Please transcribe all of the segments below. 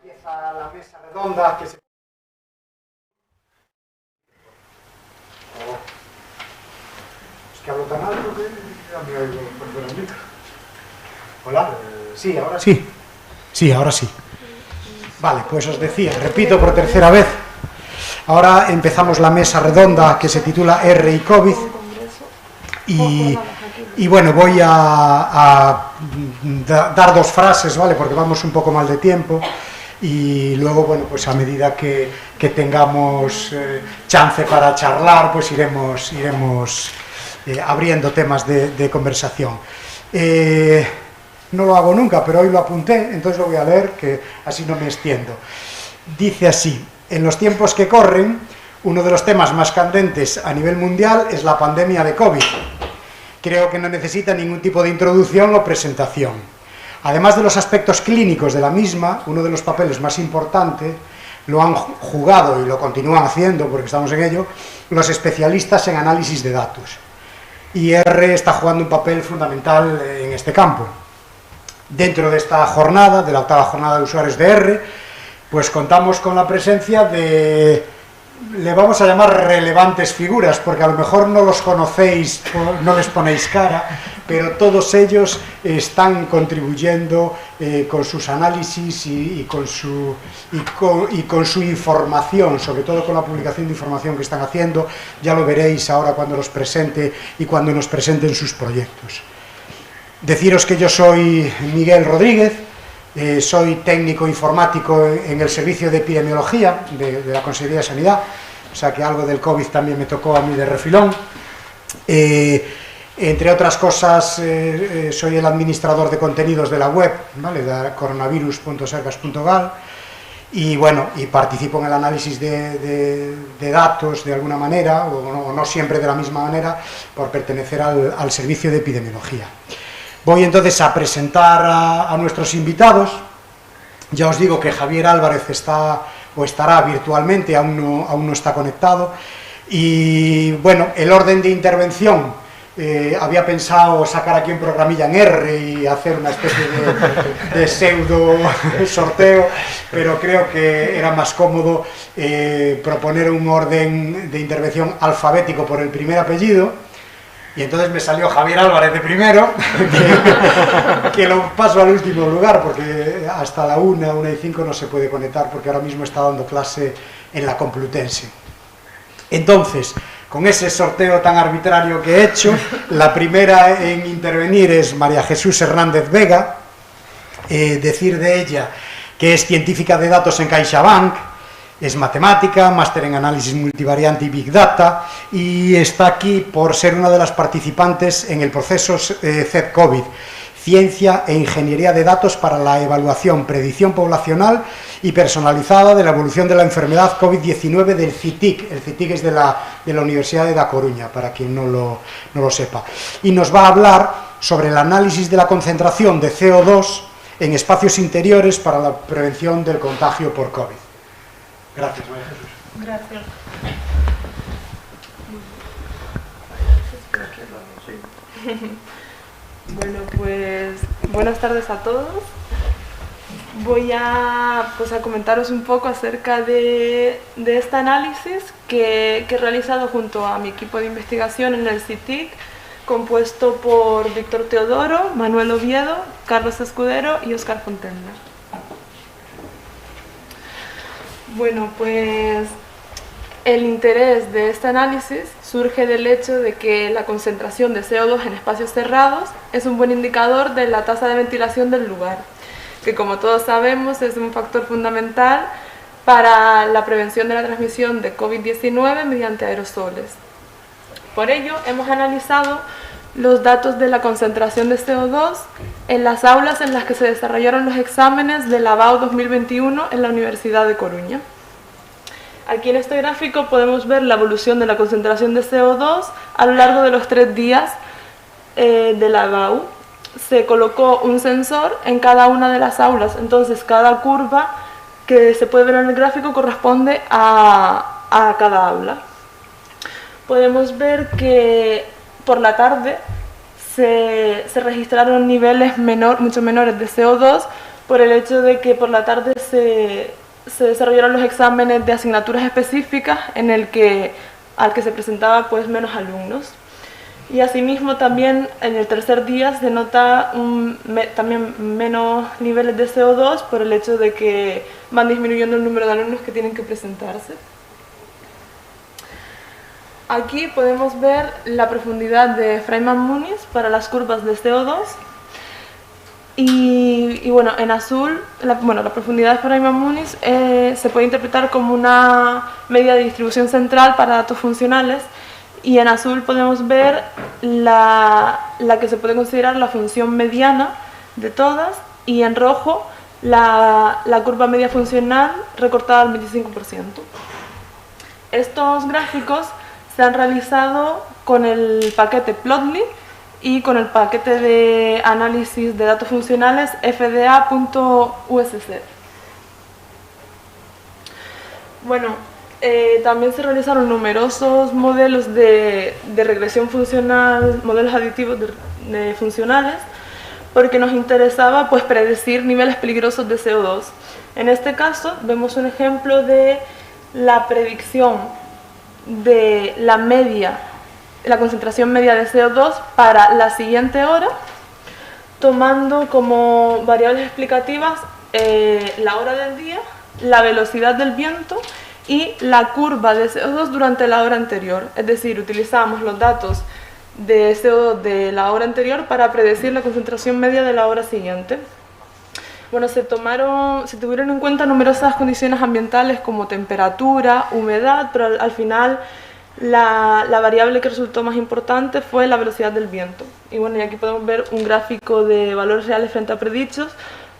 Empieza la mesa redonda que se... Es que hablo tan alto que ya me oigo por fuera del micro. Hola. Sí, ahora sí. Sí, ahora sí. Vale, pues os decía, repito por tercera vez. Ahora empezamos la mesa redonda que se titula R y COVID. Y bueno, voy a dar dos frases, ¿vale? Porque vamos un poco mal de tiempo. Y luego, bueno, pues a medida que tengamos chance para charlar, pues iremos abriendo temas de conversación. No lo hago nunca, pero hoy lo apunté, entonces lo voy a leer, que así no me extiendo. Dice así: en los tiempos que corren, uno de los temas más candentes a nivel mundial es la pandemia de COVID. Creo que no necesita ningún tipo de introducción o presentación. Además de los aspectos clínicos de la misma, uno de los papeles más importantes lo han jugado y lo continúan haciendo, porque estamos en ello, los especialistas en análisis de datos. Y R está jugando un papel fundamental en este campo. Dentro de esta jornada, de la octava jornada de usuarios de R, pues contamos con la presencia de, le vamos a llamar relevantes figuras, porque a lo mejor no los conocéis, no les ponéis cara, pero todos ellos están contribuyendo con sus análisis y con su información, sobre todo con la publicación de información que están haciendo. Ya lo veréis ahora cuando los presente y cuando nos presenten sus proyectos. Deciros que yo soy Miguel Rodríguez, soy técnico informático en el servicio de epidemiología de la Consejería de Sanidad, o sea que algo del COVID también me tocó a mí de refilón. Entre otras cosas, soy el administrador de contenidos de la web, ¿vale?, de coronavirus.sergas.gal, y bueno, y participo en el análisis de datos de alguna manera, o no siempre de la misma manera, por pertenecer al servicio de epidemiología. Voy entonces a presentar a nuestros invitados. Ya os digo que Javier Álvarez está o estará virtualmente, aún no está conectado. Y bueno, el orden de intervención, había pensado sacar aquí un programilla en R y hacer una especie de pseudo sorteo, pero creo que era más cómodo proponer un orden de intervención alfabético por el primer apellido. Y entonces me salió Javier Álvarez de primero, que lo paso al último lugar, porque hasta la 1:05 no se puede conectar, porque ahora mismo está dando clase en la Complutense. Entonces, con ese sorteo tan arbitrario que he hecho, la primera en intervenir es María Jesús Hernández Vega. Decir de ella que es científica de datos en CaixaBank, es matemática, máster en análisis multivariante y Big Data, y está aquí por ser una de las participantes en el proceso CED-COVID, Ciencia e Ingeniería de Datos para la Evaluación, Predicción Poblacional y Personalizada de la Evolución de la Enfermedad COVID-19 del CITIC. El CITIC es de la Universidad de La Coruña, para quien no lo sepa. Y nos va a hablar sobre el análisis de la concentración de CO2 en espacios interiores para la prevención del contagio por COVID. Gracias, María Jesús. Gracias. Bueno, pues buenas tardes a todos. Voy a comentaros un poco acerca de este análisis que he realizado junto a mi equipo de investigación en el CITIC, compuesto por Víctor Teodoro, Manuel Oviedo, Carlos Escudero y Óscar Fontenla. Bueno, pues el interés de este análisis surge del hecho de que la concentración de CO2 en espacios cerrados es un buen indicador de la tasa de ventilación del lugar, que como todos sabemos es un factor fundamental para la prevención de la transmisión de COVID-19 mediante aerosoles. Por ello, hemos analizado los datos de la concentración de CO2 en las aulas en las que se desarrollaron los exámenes de la BAU 2021 en la Universidad de Coruña. Aquí en este gráfico podemos ver la evolución de la concentración de CO2 a lo largo de los 3 días de la BAU. Se colocó un sensor en cada una de las aulas, entonces cada curva que se puede ver en el gráfico corresponde a cada aula. Podemos ver que por la tarde se registraron niveles mucho menores de CO2, por el hecho de que por la tarde se desarrollaron los exámenes de asignaturas específicas al que se presentaba pues menos alumnos. Y asimismo también en el tercer día se nota también menos niveles de CO2 por el hecho de que van disminuyendo el número de alumnos que tienen que presentarse. Aquí podemos ver la profundidad de Freiman-Muniz para las curvas de CO2. Y bueno, en azul, la profundidad de Freiman-Muniz se puede interpretar como una medida de distribución central para datos funcionales, y en azul podemos ver la que se puede considerar la función mediana de todas, y en rojo la curva media funcional recortada al 25%. Estos gráficos se han realizado con el paquete Plotly y con el paquete de análisis de datos funcionales fda.usc. Bueno, también se realizaron numerosos modelos de regresión funcional, modelos aditivos de funcionales, porque nos interesaba pues predecir niveles peligrosos de CO2. En este caso vemos un ejemplo de la predicción de la concentración media de CO2 para la siguiente hora, tomando como variables explicativas la hora del día, la velocidad del viento y la curva de CO2 durante la hora anterior. Es decir, utilizamos los datos de CO2 de la hora anterior para predecir la concentración media de la hora siguiente. Bueno, se tuvieron en cuenta numerosas condiciones ambientales como temperatura, humedad, pero al final la variable que resultó más importante fue la velocidad del viento. Y bueno, y aquí podemos ver un gráfico de valores reales frente a predichos,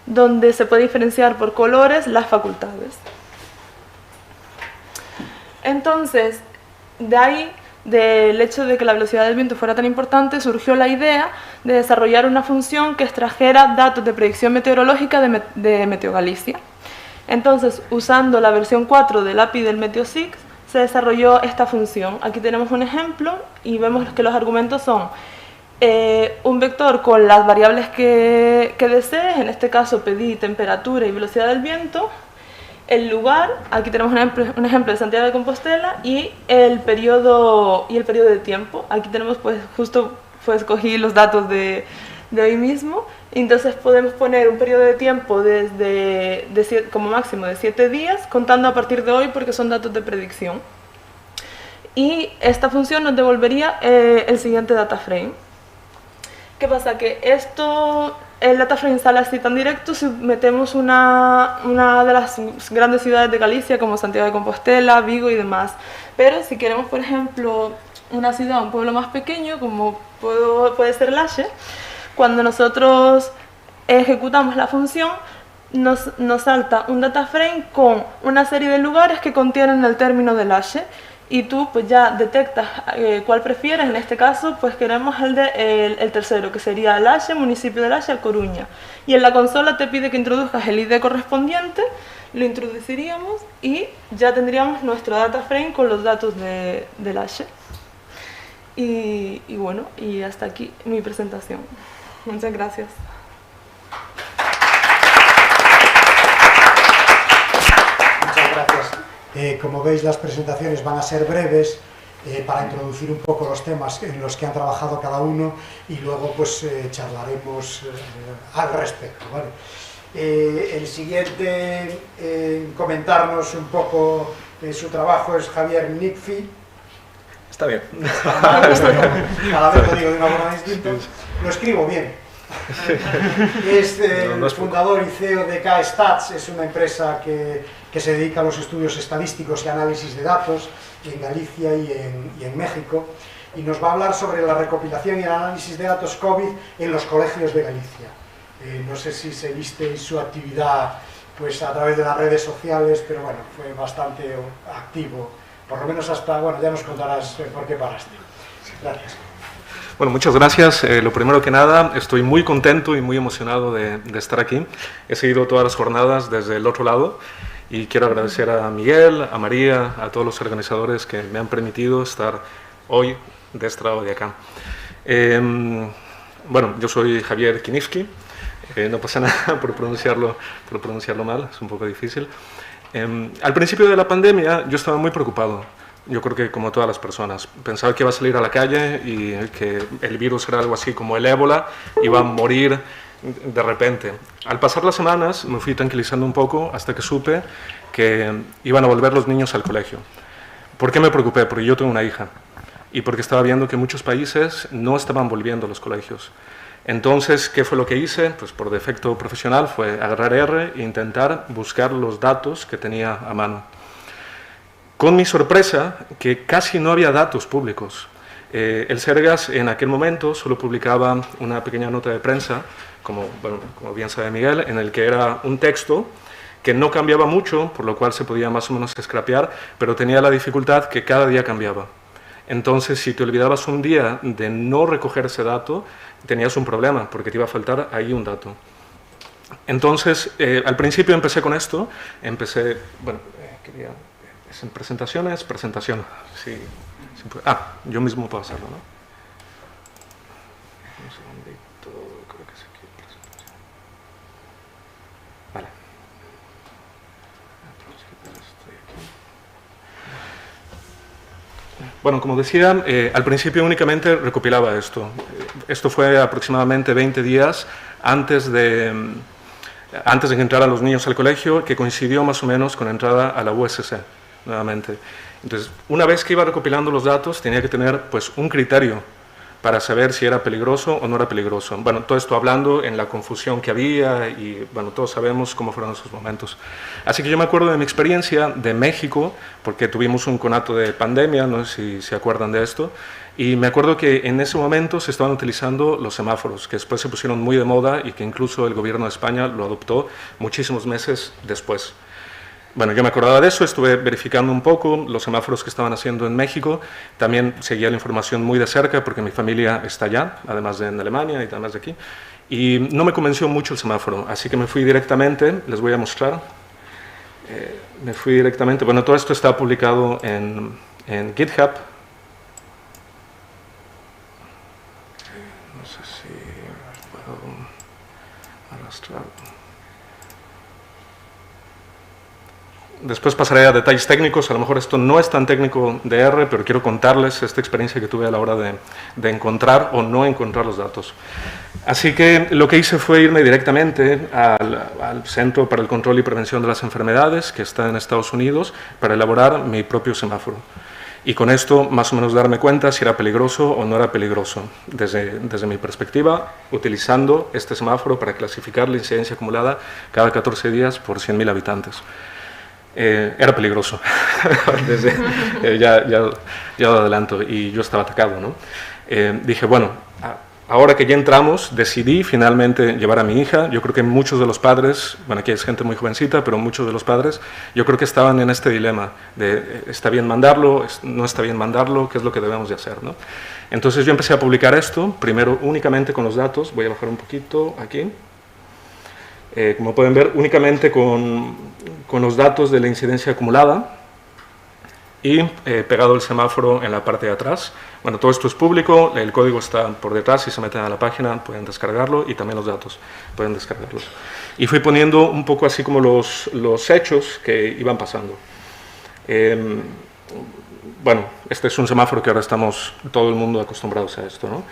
donde se puede diferenciar por colores las facultades. Entonces, de ahí, del hecho de que la velocidad del viento fuera tan importante, surgió la idea de desarrollar una función que extrajera datos de predicción meteorológica de MeteoGalicia. Entonces, usando la versión 4 del API del MeteoSIX, se desarrolló esta función. Aquí tenemos un ejemplo y vemos que los argumentos son un vector con las variables que desees, en este caso pedí temperatura y velocidad del viento, el lugar, aquí tenemos un ejemplo de Santiago de Compostela, y el periodo de tiempo. Aquí tenemos escogí los datos de hoy mismo, entonces podemos poner un periodo de tiempo como máximo de 7 días, contando a partir de hoy porque son datos de predicción. Y esta función nos devolvería el siguiente data frame. ¿Qué pasa? Que el data frame sale así tan directo si metemos una de las grandes ciudades de Galicia como Santiago de Compostela, Vigo y demás. Pero si queremos, por ejemplo, una ciudad, un pueblo más pequeño como puede ser Laxe, cuando nosotros ejecutamos la función nos salta un data frame con una serie de lugares que contienen el término de Laxe, y tú pues ya detectas cuál prefieres. En este caso pues queremos el tercero, que sería Laxe, municipio de Laxe, A Coruña, y en la consola te pide que introduzcas el ID correspondiente, lo introduciríamos y ya tendríamos nuestro data frame con los datos de Laxe. Y bueno, y hasta aquí mi presentación. Muchas gracias. Muchas gracias. Como veis, las presentaciones van a ser breves para introducir un poco los temas en los que han trabajado cada uno, y luego pues charlaremos al respecto, ¿vale? El siguiente en comentarnos un poco su trabajo es Javier Nicfi. Está bien. Cada vez lo digo de una forma distinta. Lo escribo bien. Es el fundador y CEO de K-Stats. Es una empresa que se dedica a los estudios estadísticos y análisis de datos en Galicia y en México, y nos va a hablar sobre la recopilación y el análisis de datos COVID en los colegios de Galicia. No sé si seguisteis su actividad pues a través de las redes sociales, pero bueno, fue bastante activo, por lo menos hasta, bueno, ya nos contarás por qué paraste. Gracias. Bueno, muchas gracias. Lo primero que nada, estoy muy contento y muy emocionado de estar aquí. He seguido todas las jornadas desde el otro lado y quiero agradecer a Miguel, a María, a todos los organizadores que me han permitido estar hoy de este lado de acá. Bueno, yo soy Javier Kinifsky. No pasa nada por pronunciarlo mal, es un poco difícil. Al principio de la pandemia yo estaba muy preocupado. Yo creo que como todas las personas. Pensaba que iba a salir a la calle y que el virus era algo así como el ébola, iba a morir de repente. Al pasar las semanas me fui tranquilizando un poco hasta que supe que iban a volver los niños al colegio. ¿Por qué me preocupé? Porque yo tengo una hija y porque estaba viendo que muchos países no estaban volviendo a los colegios. Entonces, ¿qué fue lo que hice? Pues por defecto profesional fue agarrar R e intentar buscar los datos que tenía a mano. Con mi sorpresa, que casi no había datos públicos. El Sergas en aquel momento solo publicaba una pequeña nota de prensa, como bien sabe Miguel, en el que era un texto que no cambiaba mucho, por lo cual se podía más o menos scrapear, pero tenía la dificultad que cada día cambiaba. Entonces, si te olvidabas un día de no recoger ese dato, tenías un problema, porque te iba a faltar ahí un dato. Entonces, al principio empecé con esto, ¿es en presentaciones? Presentación, sí. Yo mismo puedo hacerlo, ¿no? Un segundito, creo que es aquí, presentación. Vale. Bueno, como decía, al principio únicamente recopilaba esto. Esto fue aproximadamente 20 días antes de que entraran los niños al colegio, que coincidió más o menos con la entrada a la USC, nuevamente. Entonces, una vez que iba recopilando los datos, tenía que tener pues, un criterio para saber si era peligroso o no era peligroso. Bueno, todo esto hablando en la confusión que había y, bueno, todos sabemos cómo fueron esos momentos. Así que yo me acuerdo de mi experiencia de México, porque tuvimos un conato de pandemia, no sé si se acuerdan de esto, y me acuerdo que en ese momento se estaban utilizando los semáforos, que después se pusieron muy de moda y que incluso el gobierno de España lo adoptó muchísimos meses después. Bueno, yo me acordaba de eso, estuve verificando un poco los semáforos que estaban haciendo en México, también seguía la información muy de cerca porque mi familia está allá, además de en Alemania y además de aquí, y no me convenció mucho el semáforo, así que me fui directamente, les voy a mostrar, bueno, todo esto está publicado en GitHub, no sé si puedo arrastrar. Después pasaré a detalles técnicos, a lo mejor esto no es tan técnico de R, pero quiero contarles esta experiencia que tuve a la hora de encontrar o no encontrar los datos. Así que lo que hice fue irme directamente al Centro para el Control y Prevención de las Enfermedades, que está en Estados Unidos, para elaborar mi propio semáforo. Y con esto más o menos darme cuenta si era peligroso o no era peligroso, desde mi perspectiva, utilizando este semáforo para clasificar la incidencia acumulada cada 14 días por 100.000 habitantes. Era peligroso, ya lo adelanto, y yo estaba atacado, ¿no? Dije, bueno, ahora que ya entramos, decidí finalmente llevar a mi hija. Yo creo que muchos de los padres, bueno, aquí es gente muy jovencita, pero muchos de los padres, yo creo que estaban en este dilema de ¿está bien mandarlo? ¿No está bien mandarlo? ¿Qué es lo que debemos de hacer, ¿no? Entonces yo empecé a publicar esto, primero únicamente con los datos, voy a bajar un poquito aquí. Como pueden ver, únicamente con los datos de la incidencia acumulada y pegado el semáforo en la parte de atrás. Bueno, todo esto es público, el código está por detrás, si se meten a la página pueden descargarlo y también los datos pueden descargarlos. Y fui poniendo un poco así como los hechos que iban pasando. Bueno, este es un semáforo que ahora estamos todo el mundo acostumbrados a esto, ¿no?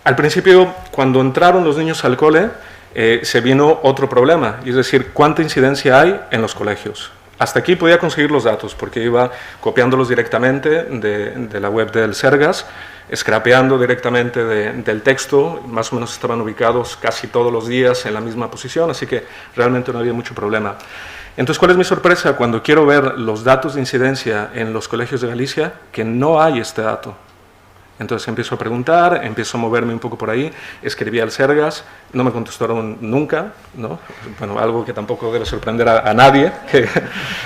Al principio, cuando entraron los niños al cole, se vino otro problema, y es decir, ¿cuánta incidencia hay en los colegios? Hasta aquí podía conseguir los datos, porque iba copiándolos directamente de la web del Sergas, scrapeando directamente del texto, más o menos estaban ubicados casi todos los días en la misma posición, así que realmente no había mucho problema. Entonces, ¿cuál es mi sorpresa? Cuando quiero ver los datos de incidencia en los colegios de Galicia, que no hay este dato. Entonces empiezo a preguntar, empiezo a moverme un poco por ahí, escribí al Sergas, no me contestaron nunca, ¿no? Bueno, algo que tampoco debe sorprender a nadie.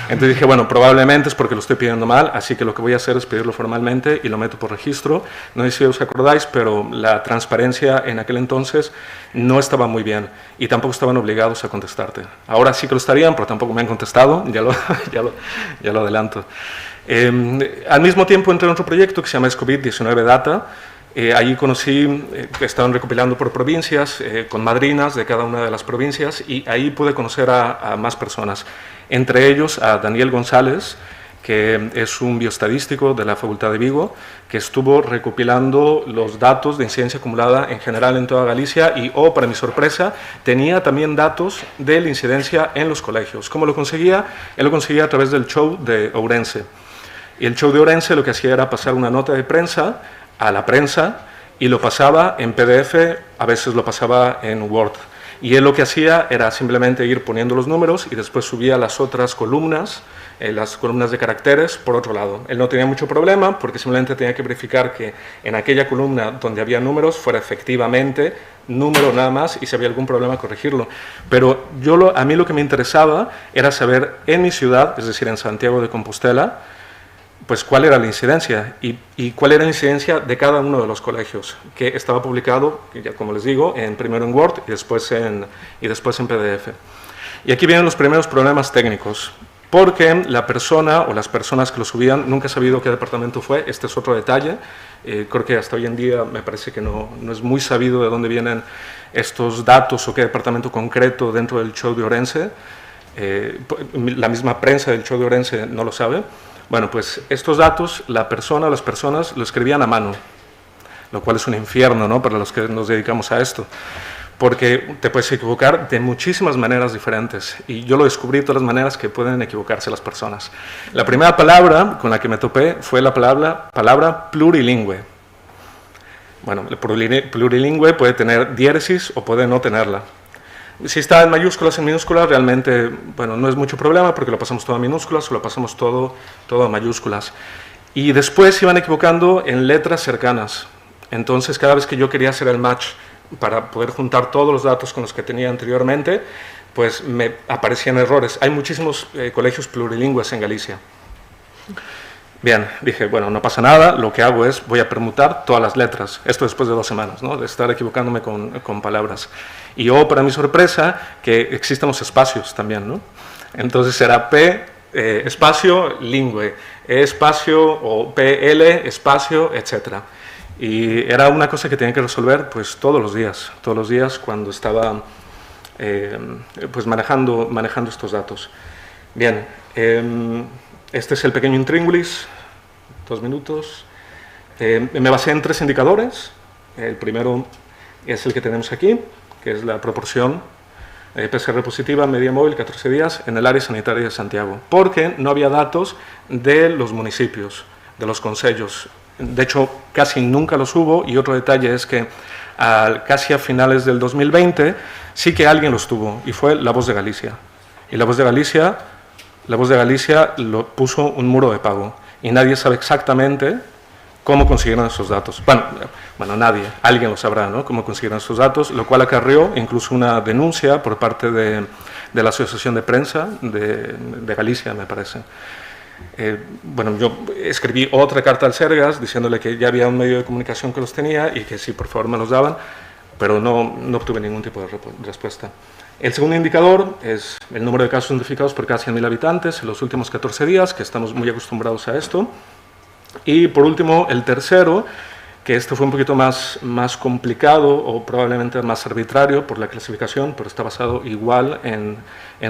Entonces dije, bueno, probablemente es porque lo estoy pidiendo mal, así que lo que voy a hacer es pedirlo formalmente y lo meto por registro. No sé si os acordáis, pero la transparencia en aquel entonces no estaba muy bien y tampoco estaban obligados a contestarte. Ahora sí que lo estarían, pero tampoco me han contestado, ya lo adelanto. Al mismo tiempo entré en otro proyecto que se llama COVID-19 Data, Allí conocí, estaban recopilando por provincias, con madrinas de cada una de las provincias, y ahí pude conocer a más personas, entre ellos a Daniel González, que es un bioestadístico de la Facultad de Vigo, que estuvo recopilando los datos de incidencia acumulada en general en toda Galicia y, para mi sorpresa, tenía también datos de la incidencia en los colegios. ¿Cómo lo conseguía? Él lo conseguía a través del show de Ourense. Y el show de Ourense lo que hacía era pasar una nota de prensa a la prensa y lo pasaba en PDF, a veces lo pasaba en Word. Y él lo que hacía era simplemente ir poniendo los números y después subía las otras columnas, las columnas de caracteres, por otro lado. Él no tenía mucho problema porque simplemente tenía que verificar que en aquella columna donde había números fuera efectivamente número nada más, y si había algún problema corregirlo. Pero a mí lo que me interesaba era saber en mi ciudad, es decir, en Santiago de Compostela, pues cuál era la incidencia y cuál era la incidencia de cada uno de los colegios, que estaba publicado, ya como les digo, primero en Word y después en PDF. Y aquí vienen los primeros problemas técnicos, porque la persona o las personas que lo subían nunca he sabido qué departamento fue. Este es otro detalle. Creo que hasta hoy en día me parece que no es muy sabido de dónde vienen estos datos o qué departamento concreto dentro del show de Ourense. La misma prensa del show de Ourense no lo sabe. Bueno, pues estos datos, la persona o las personas lo escribían a mano, lo cual es un infierno, ¿no?, para los que nos dedicamos a esto, porque te puedes equivocar de muchísimas maneras diferentes, y yo lo descubrí de todas las maneras que pueden equivocarse las personas. La primera palabra con la que me topé fue la palabra plurilingüe. Bueno, el plurilingüe puede tener diéresis o puede no tenerla. Si está en mayúsculas, en minúsculas, realmente, bueno, no es mucho problema porque lo pasamos todo a minúsculas o lo pasamos todo a mayúsculas. Y después iban equivocando en letras cercanas. Entonces, cada vez que yo quería hacer el match para poder juntar todos los datos con los que tenía anteriormente, pues me aparecían errores. Hay muchísimos colegios plurilingües en Galicia. Bien, dije, bueno, no pasa nada, lo que hago es, voy a permutar todas las letras. Esto después de 2 semanas, ¿no?, de estar equivocándome con palabras. Y para mi sorpresa, que existen los espacios también, ¿no? Entonces era P, espacio, lingüe, E, espacio, o PL, espacio, etc. Y era una cosa que tenía que resolver, pues, todos los días cuando estaba, pues, manejando estos datos. Bien, este es el pequeño intríngulis, 2 minutos. Me basé en 3 indicadores. El primero es el que tenemos aquí, que es la proporción PCR positiva media móvil 14 días en el área sanitaria de Santiago, porque no había datos de los municipios, de los concellos. De hecho, casi nunca los hubo, y otro detalle es que casi a finales del 2020 sí que alguien los tuvo, y fue La Voz de Galicia. Y La Voz de Galicia lo puso un muro de pago, y nadie sabe exactamente cómo consiguieron esos datos. Bueno, nadie, alguien lo sabrá, ¿no?, cómo consiguieron esos datos, lo cual acarreó incluso una denuncia por parte de la Asociación de Prensa de Galicia, me parece. Bueno, yo escribí otra carta al Sergas diciéndole que ya había un medio de comunicación que los tenía y que sí, por favor, me los daban, pero no obtuve ningún tipo de respuesta. El segundo indicador es el número de casos notificados por cada 100.000 habitantes en los últimos 14 días, que estamos muy acostumbrados a esto. Y por último, el tercero, que este fue un poquito más complicado o probablemente más arbitrario por la clasificación, pero está basado igual en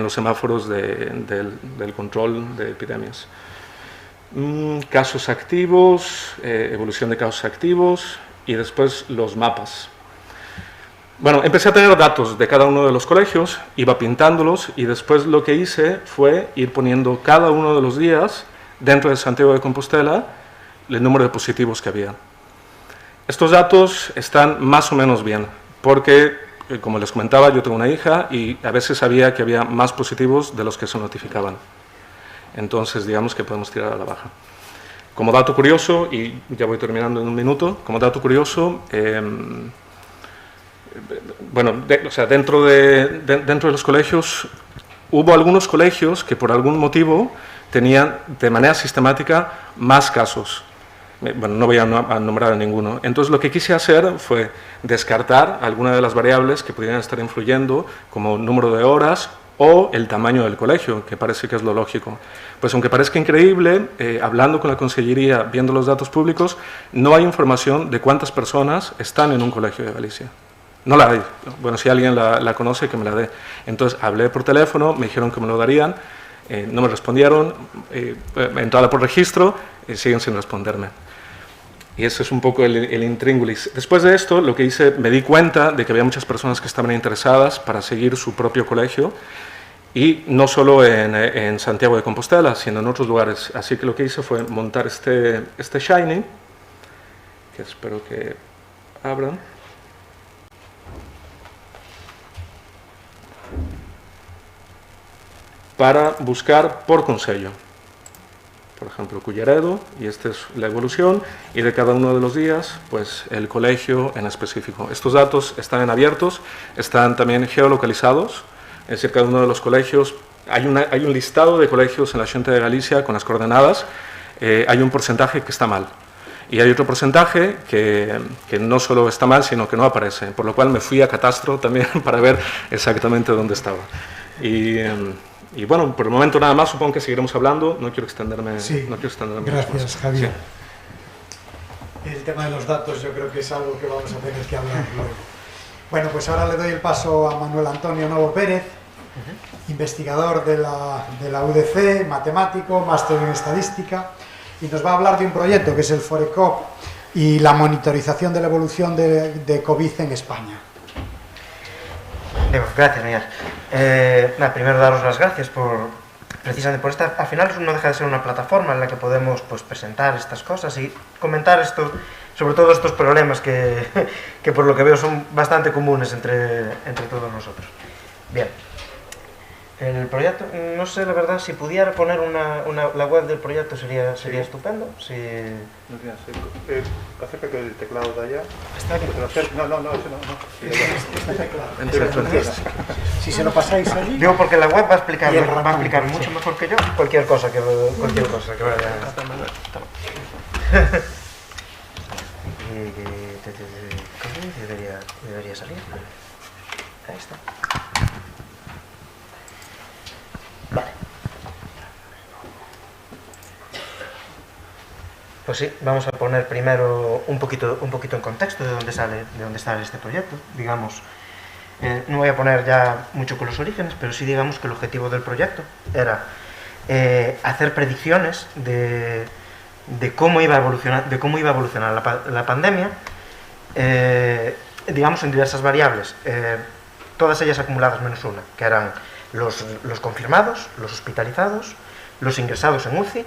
los semáforos del control de epidemias. Casos activos, evolución de casos activos y después los mapas. Bueno, empecé a tener datos de cada uno de los colegios, iba pintándolos y después lo que hice fue ir poniendo cada uno de los días dentro de Santiago de Compostela el número de positivos que había. Estos datos están más o menos bien, porque, como les comentaba, yo tengo una hija y a veces sabía que había más positivos de los que se notificaban. Entonces, digamos que podemos tirar a la baja. Como dato curioso, y ya voy terminando en un minuto, como dato curioso, bueno, dentro de los colegios, hubo algunos colegios que por algún motivo tenían de manera sistemática más casos. Bueno, no voy a nombrar a ninguno. Entonces, lo que quise hacer fue descartar algunas de las variables que pudieran estar influyendo, como número de horas o el tamaño del colegio, que parece que es lo lógico. Pues aunque parezca increíble, hablando con la Consellería, viendo los datos públicos, no hay información de cuántas personas están en un colegio de Galicia. No la hay. Bueno, si alguien la conoce, que me la dé. Entonces hablé por teléfono, me dijeron que me lo darían, no me respondieron, entrada por registro, siguen sin responderme. Y ese es un poco el intríngulis. Después de esto, lo que hice, me di cuenta de que había muchas personas que estaban interesadas para seguir su propio colegio, y no solo en Santiago de Compostela, sino en otros lugares. Así que lo que hice fue montar este Shiny, que espero que abran. Para buscar por concello. Por ejemplo, Culleredo, y esta es la evolución, y de cada uno de los días, pues el colegio en específico. Estos datos están abiertos, están también geolocalizados, es decir, cada uno de los colegios, hay un listado de colegios en la Xunta de Galicia con las coordenadas, hay un porcentaje que está mal, y hay otro porcentaje que no solo está mal, sino que no aparece, por lo cual me fui a Catastro también para ver exactamente dónde estaba. Y bueno, por el momento nada más, supongo que seguiremos hablando, no quiero extenderme. Sí, no quiero extenderme gracias, más. Javier. Sí. El tema de los datos yo creo que es algo que vamos a tener que hablar luego. Bueno, pues ahora le doy el paso a Manuel Antonio Novo Pérez, investigador de la UDC, matemático, máster en estadística, y nos va a hablar de un proyecto que es el FORECOP y la monitorización de la evolución de COVID en España. Gracias, Miguel. Primero daros las gracias precisamente por esta. Al final no deja de ser una plataforma en la que podemos pues, presentar estas cosas y comentar esto, sobre todo estos problemas que por lo que veo son bastante comunes entre todos nosotros. Bien. El proyecto, no sé la verdad, si pudiera poner la web del proyecto sería estupendo. Si... Acerca que el teclado de allá. ¿Está aquí? No, ese no. Si se lo pasáis allí... Digo porque la web va a explicar mucho mejor que yo cualquier cosa que vaya. Debería salir. Ahí está. Vale. Pues sí, vamos a poner primero un poquito en contexto de dónde sale este proyecto. Digamos, no voy a poner ya mucho con los orígenes, pero sí digamos que el objetivo del proyecto era hacer predicciones de cómo iba a evolucionar la pandemia, digamos en diversas variables, todas ellas acumuladas menos una, que eran los confirmados, los hospitalizados, los ingresados en UCI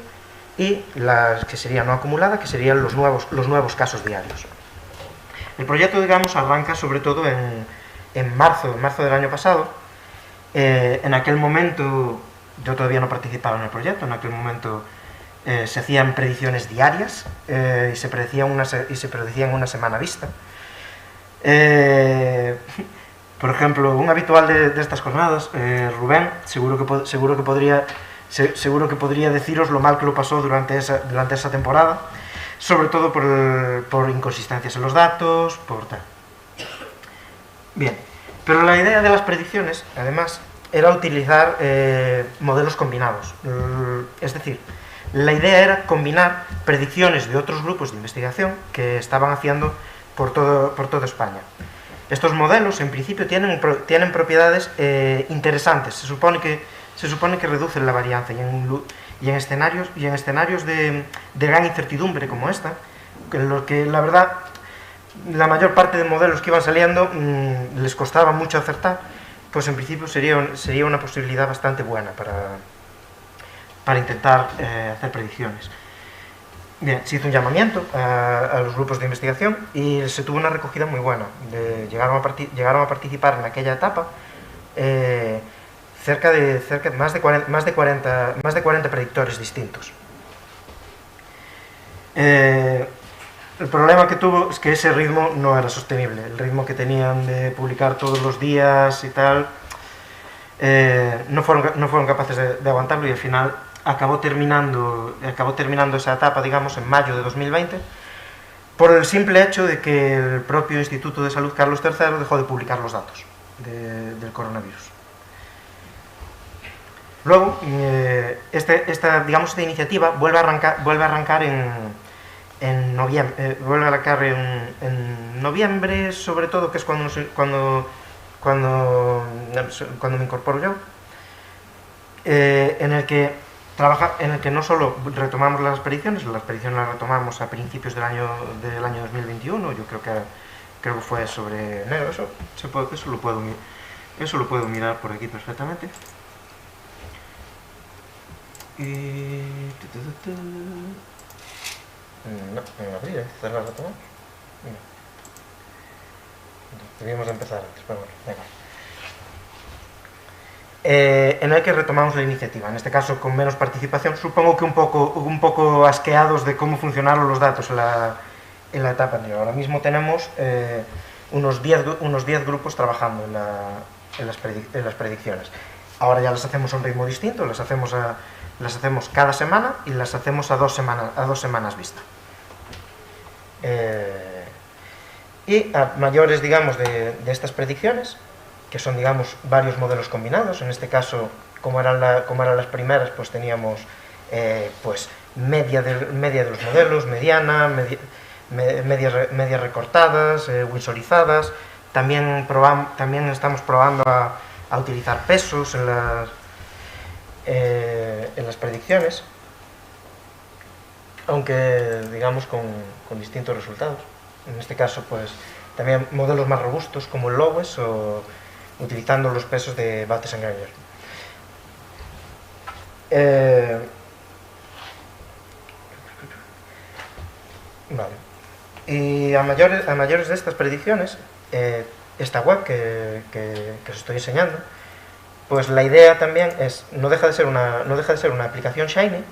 y las que sería no acumulada, que serían los nuevos casos diarios. El proyecto, digamos, arranca sobre todo en marzo del año pasado. En aquel momento yo todavía no participaba en el proyecto, en aquel momento se hacían predicciones diarias y se predecían una semana vista. Por ejemplo, un habitual de estas jornadas, Rubén, seguro que podría deciros lo mal que lo pasó durante esa temporada, sobre todo por inconsistencias en los datos, por tal. Bien, pero la idea de las predicciones, además, era utilizar modelos combinados. Es decir, la idea era combinar predicciones de otros grupos de investigación que estaban haciendo por toda España. Estos modelos, en principio, tienen propiedades interesantes. Se supone que reducen la varianza y en escenarios de gran incertidumbre como esta, en los que la verdad la mayor parte de modelos que iban saliendo les costaba mucho acertar, pues en principio sería una posibilidad bastante buena para intentar hacer predicciones. Bien, se hizo un llamamiento a los grupos de investigación y se tuvo una recogida muy buena. Llegaron a participar en aquella etapa más de 40 predictores distintos. El problema que tuvo es que ese ritmo no era sostenible. El ritmo que tenían de publicar todos los días y tal, no fueron capaces de aguantarlo, y al final acabó terminando esa etapa, digamos, en mayo de 2020, por el simple hecho de que el propio Instituto de Salud Carlos III dejó de publicar los datos del coronavirus. Luego, esta iniciativa vuelve a arrancar en noviembre, en noviembre, sobre todo, que es cuando me incorporo yo, en el que no solo retomamos las expediciones las retomamos a principios del año 2021, yo creo que fue sobre enero, eso lo puedo mirar por aquí perfectamente. No, en abril, cerrar retomamos. Debíamos de empezar antes, pero bueno, venga. En el que retomamos la iniciativa, en este caso con menos participación, supongo que un poco asqueados de cómo funcionaron los datos en la etapa anterior. Ahora mismo tenemos unos 10 grupos trabajando en las predicciones. Ahora ya las hacemos a un ritmo distinto, las hacemos cada semana y las hacemos a 2 semanas vista. Y a mayores, digamos, de estas predicciones, que son, digamos, varios modelos combinados. En este caso, como eran las primeras, pues teníamos pues media de los modelos, mediana, medias recortadas, winsorizadas. También estamos probando a utilizar pesos en las predicciones, aunque, digamos, con distintos resultados. En este caso, pues también modelos más robustos como el Lowes o utilizando los pesos de Bates and Granger. Vale. Y a mayores de estas predicciones, esta web que os estoy enseñando, pues la idea también no deja de ser una aplicación Shiny,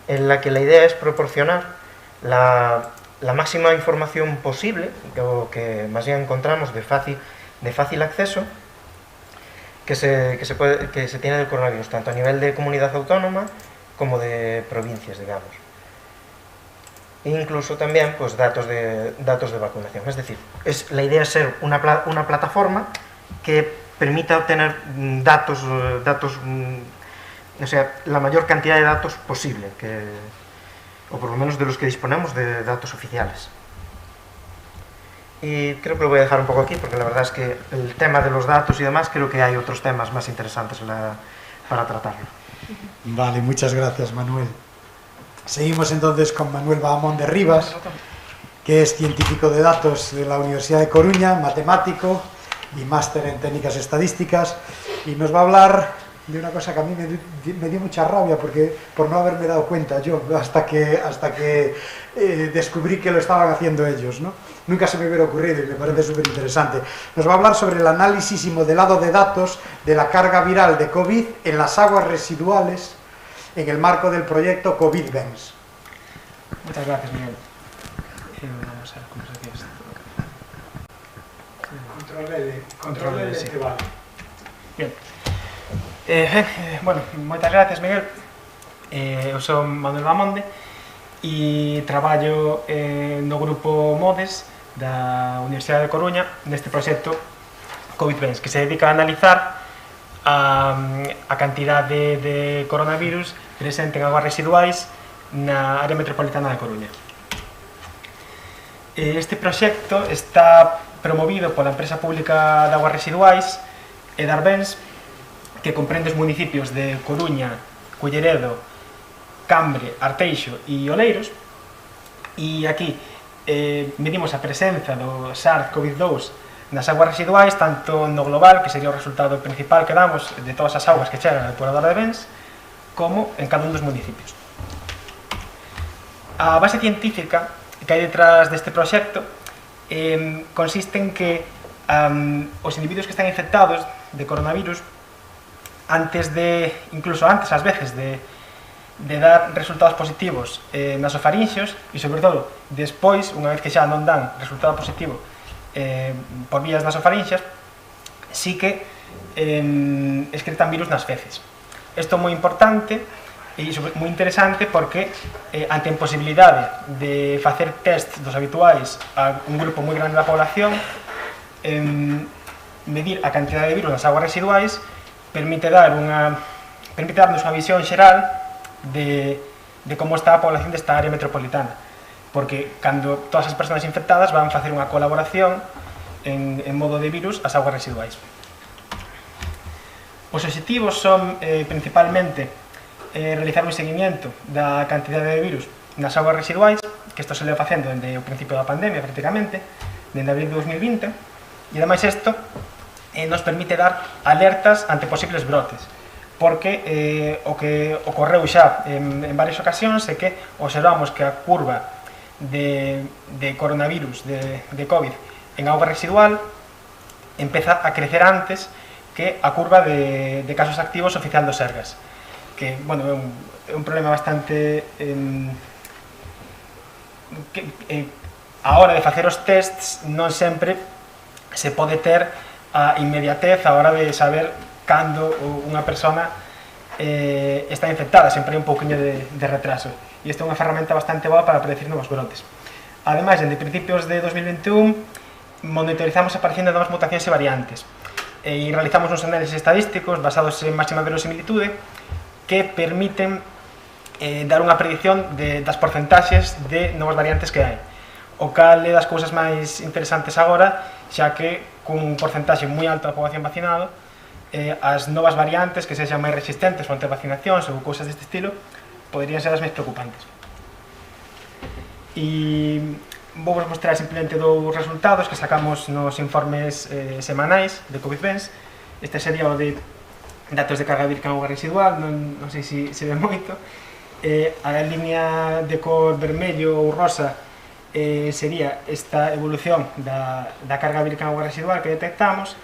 en la que la idea es proporcionar la máxima información posible, o que más bien encontramos de fácil acceso, que se tiene del coronavirus, tanto a nivel de comunidad autónoma como de provincias, digamos. E incluso también pues datos de vacunación. Es decir, la idea es ser una plataforma que permita obtener datos, o sea, la mayor cantidad de datos posible, o por lo menos de los que disponemos de datos oficiales. Y creo que lo voy a dejar un poco aquí, porque la verdad es que el tema de los datos y demás, creo que hay otros temas más interesantes para tratarlo. Vale, muchas gracias, Manuel. Seguimos entonces con Manuel Bahamón de Rivas, que es científico de datos de la Universidad de Coruña, matemático y máster en técnicas estadísticas, y nos va a hablar de una cosa que a mí me dio mucha rabia por no haberme dado cuenta yo hasta que descubrí que lo estaban haciendo ellos, ¿no? Nunca se me hubiera ocurrido y me parece súper interesante. Nos va a hablar sobre el análisis y modelado de datos de la carga viral de COVID en las aguas residuales en el marco del proyecto COVID-BENS. Muchas gracias, Miguel. Vamos a ver cómo se hace esto. Control L, sí. que vale. Bien. Bueno, moitas gracias, Miguel. Eu son Manuel Bahamonde e traballo no grupo MODES da Universidade de Coruña neste proxecto COVID-BENS, que se dedica a analizar a cantidade de coronavirus presente en aguas residuais na área metropolitana de Coruña. Este proxecto está promovido pola empresa pública de aguas residuais EDARBENS, que comprende os municipios de Coruña, Culleredo, Cambre, Arteixo e Oleiros, e aquí medimos a presenza do SARS-CoV-2 nas aguas residuais, tanto no global, que sería o resultado principal que damos de todas as augas que chegan á depuradora de Bens, como en cada un dos municipios. A base científica que hai detrás deste proxecto consiste en que os individuos que están infectados de coronavirus, incluso antes ás veces de dar resultados positivos nasofarinxeos, e sobre todo despois, unha vez que xa non dan resultado positivo por vías nasofarinxeas, sí que excretan virus nas feces. Isto é moi importante e moi interesante porque ante a imposibilidade de facer test dos habituais a un grupo moi grande da población, medir a cantidade de virus nas aguas residuais permite permite darnos unha visión xeral de como está a población desta área metropolitana, porque cando todas as persoas infectadas van facer unha colaboración en modo de virus ás augas residuais. Os obxectivos son principalmente realizar un seguimiento da cantidade de virus nas augas residuais, que isto se leva facendo dende o principio da pandemia prácticamente, dende abril de 2020, e ademais isto nos permite dar alertas ante posibles brotes, porque o que ocorreu xa en varias ocasións é que observamos que a curva de coronavirus, de COVID, en auga residual empeza a crecer antes que a curva de casos activos oficial do Sergas, que, bueno, é un problema bastante a hora de facer os tests non sempre se pode ter a inmediatez a hora de saber cando unha persona está infectada, sempre hai un pouquinho de retraso, e isto é unha ferramenta bastante boa para predecir novos brotes. Ademais, desde principios de 2021 monitorizamos a aparición de novas mutacións e variantes e realizamos uns análisis estadísticos basados en máxima verosimilitude que permiten dar unha predicción das porcentaxes de novas variantes que hai, o cal é das cousas máis interesantes agora, xa que cun porcentaxe moi alto da poboación vacinado, as novas variantes que sexan máis resistentes ante vacinacións ou cousas deste estilo poderían ser as máis preocupantes. E vou vos mostrar simplemente dous resultados que sacamos nos informes semanais de COVID-19. Este sería o de datos de carga vírica en auga residual, non sei se ve moito. A línea de cor vermello ou rosa sería esta evolución da carga vírica en auga residual que detectamos,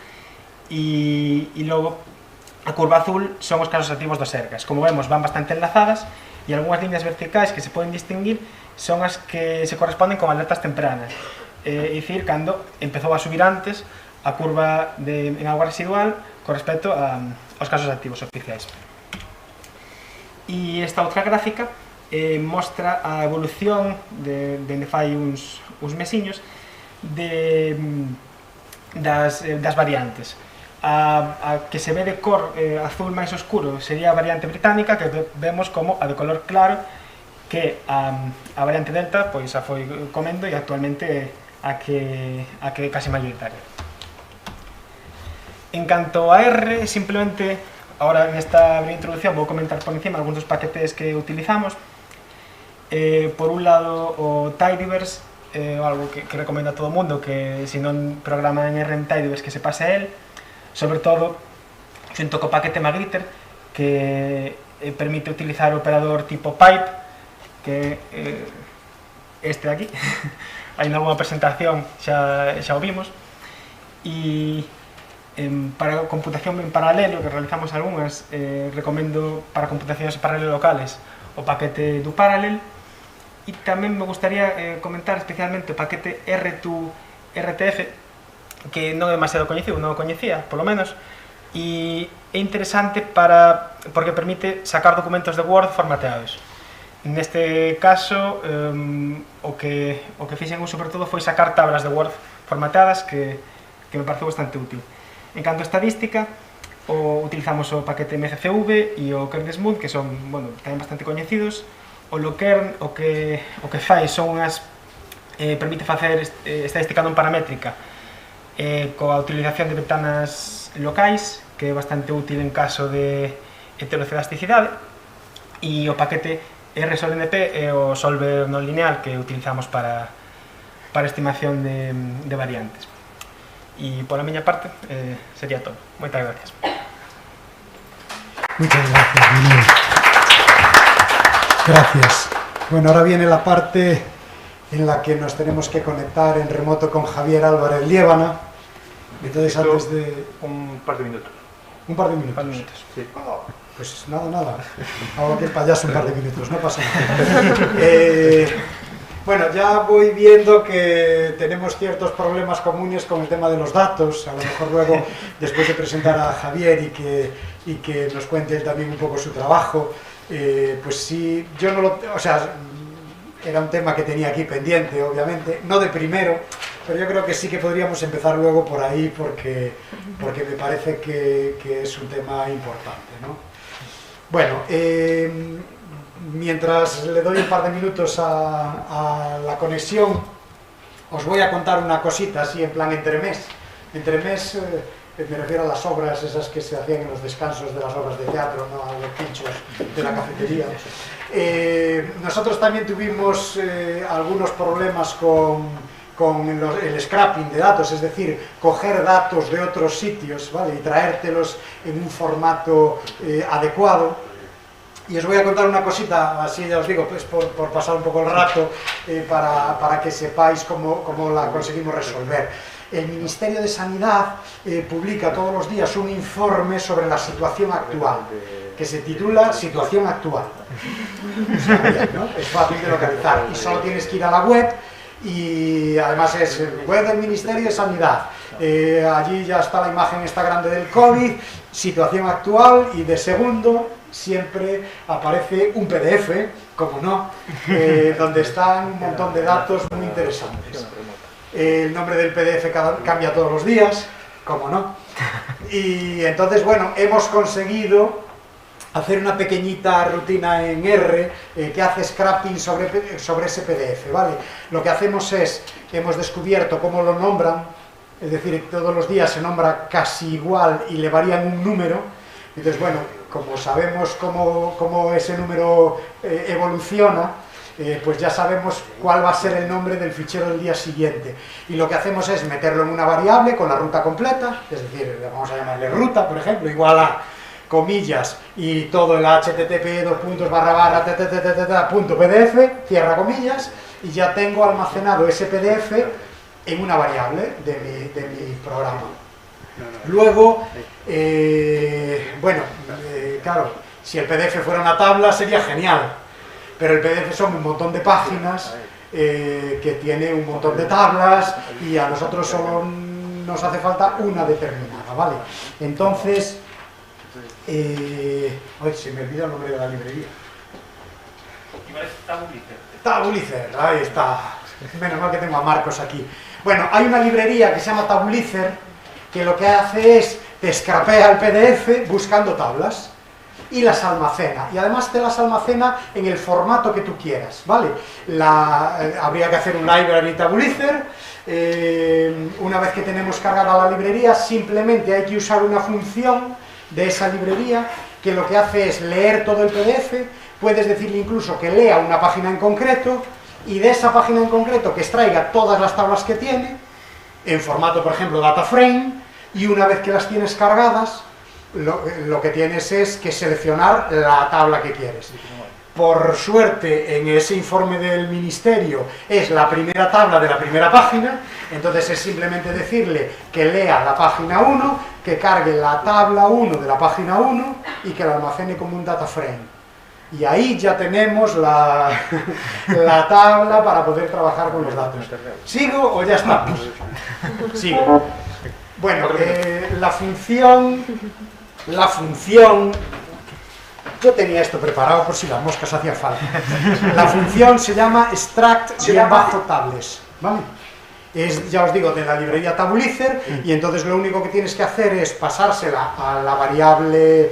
e logo a curva azul son os casos activos do Sergas. Como vemos, van bastante enlazadas, e algunhas líneas verticais que se poden distinguir son as que se corresponden con alertas tempranas, é dicir, cando empezou a subir antes a curva en auga residual con respecto aos casos activos oficiais. E esta outra gráfica mostra a evolución dende fai uns mesiños das variantes. A que se ve de cor azul máis oscuro sería a variante británica, que vemos como a de color claro, que a variante Delta pois a foi comendo e actualmente a que é casi mayoritaria. En canto a R, simplemente, ahora nesta breve introducción vou comentar por encima algúns dos paquetes que utilizamos. Por un lado, o Tidyverse, algo que recomendo a todo o mundo, que se non programa en R en Tidyverse que se pase a él, sobre todo xunto co paquete Magritter, que permite utilizar o operador tipo pipe, que é este de aquí. Hai nalgúna presentación xa o vimos, e para computación en paralelo, que realizamos algunhas, recomendo para computacións en paralelo locales o paquete do Parallel, e tamén me gustaría comentar especialmente o paquete R2RTF, que non é demasiado coñecido, non o coñecía, polo menos, e é interesante porque permite sacar documentos de Word formateados. Neste caso, o que fixen eu sobre todo foi sacar tablas de Word formateadas, que me pareceu bastante útil. En canto a estadística, utilizamos o paquete MCCV e o Kern-Smooth, que son, bueno, tamén bastante coñecidos. O Lokern o que fai son permite facer estadística non paramétrica coa utilización de ventanas locais, que é bastante útil en caso de heterocedasticidade, e o paquete RSolNP é o solver non lineal que utilizamos para estimación de variantes. E pola miña parte sería todo. Moitas gracias. Muchas gracias, Miguel. Gracias. Bueno, ahora viene la parte en la que nos tenemos que conectar en remoto con Javier Álvarez Liébana. Entonces, antes de... Un par de minutos. Un par de minutos. Sí. Pues nada. Hago que el payaso un par de minutos, no pasa nada. Bueno, ya voy viendo que tenemos ciertos problemas comunes con el tema de los datos. A lo mejor luego, después de presentar a Javier y que nos cuente él también un poco su trabajo, pues sí, yo no lo... O sea, era un tema que tenía aquí pendiente, obviamente, no de primero, pero yo creo que sí que podríamos empezar luego por ahí porque me parece que es un tema importante, ¿no? Bueno, mientras le doy un par de minutos a la conexión, os voy a contar una cosita así en plan entremés. Entremés me refiero a las obras esas que se hacían en los descansos de las obras de teatro, ¿no? A los pinchos de la cafetería. Nosotros también tuvimos algunos problemas con el scrapping de datos, es decir, coger datos de otros sitios, ¿vale? Y traértelos en un formato adecuado. Y os voy a contar una cosita, así ya os digo, pues por pasar un poco el rato, para que sepáis cómo la conseguimos resolver. El Ministerio de Sanidad publica todos los días un informe sobre la situación actual, que se titula Situación Actual. ¿No? Es fácil de localizar y solo tienes que ir a la web, y además es web del Ministerio de Sanidad. Allí ya está la imagen esta grande del COVID, situación actual, y de segundo siempre aparece un PDF, como no, donde están un montón de datos muy interesantes. El nombre del PDF cambia todos los días, como no. Y entonces, bueno, hemos conseguido hacer una pequeñita rutina en R que hace scrapping sobre ese PDF, ¿vale? Lo que hacemos es, hemos descubierto cómo lo nombran, es decir, todos los días se nombra casi igual y le varían un número. Entonces, bueno, como sabemos cómo ese número evoluciona, pues ya sabemos cuál va a ser el nombre del fichero del día siguiente. Y lo que hacemos es meterlo en una variable con la ruta completa, es decir, vamos a llamarle ruta, por ejemplo, igual a comillas y todo el http //pdf, cierra comillas, y ya tengo almacenado ese PDF en una variable de mi programa. Luego, bueno, claro, si el PDF fuera una tabla sería genial, pero el PDF son un montón de páginas que tiene un montón de tablas, y a nosotros solo nos hace falta una determinada, ¿vale? Entonces, ay, se me olvidó el nombre de la librería. Tabulicer, ahí está. Menos mal que tengo a Marcos aquí. Bueno, hay una librería que se llama Tabulicer, que lo que hace es te scrapea el PDF buscando tablas y las almacena, y además te las almacena en el formato que tú quieras, ¿vale? Habría que hacer un library Tabulicer. Una vez que tenemos cargada la librería, simplemente hay que usar una función de esa librería que lo que hace es leer todo el PDF. Puedes decirle incluso que lea una página en concreto, y de esa página en concreto que extraiga todas las tablas que tiene en formato, por ejemplo, data frame, y una vez que las tienes cargadas, lo que tienes es que seleccionar la tabla que quieres. Por suerte, en ese informe del Ministerio es la primera tabla de la primera página, entonces es simplemente decirle que lea la página 1, que cargue la tabla 1 de la página 1 y que la almacene como un data frame. Y ahí ya tenemos la tabla para poder trabajar con los datos. ¿Sigo o ya estamos? Sigo. Bueno, la función... Yo tenía esto preparado por si las moscas hacía falta. La función se llama extract-tables, ¿vale? Es, ya os digo, de la librería Tabulicer, y entonces lo único que tienes que hacer es pasársela a la variable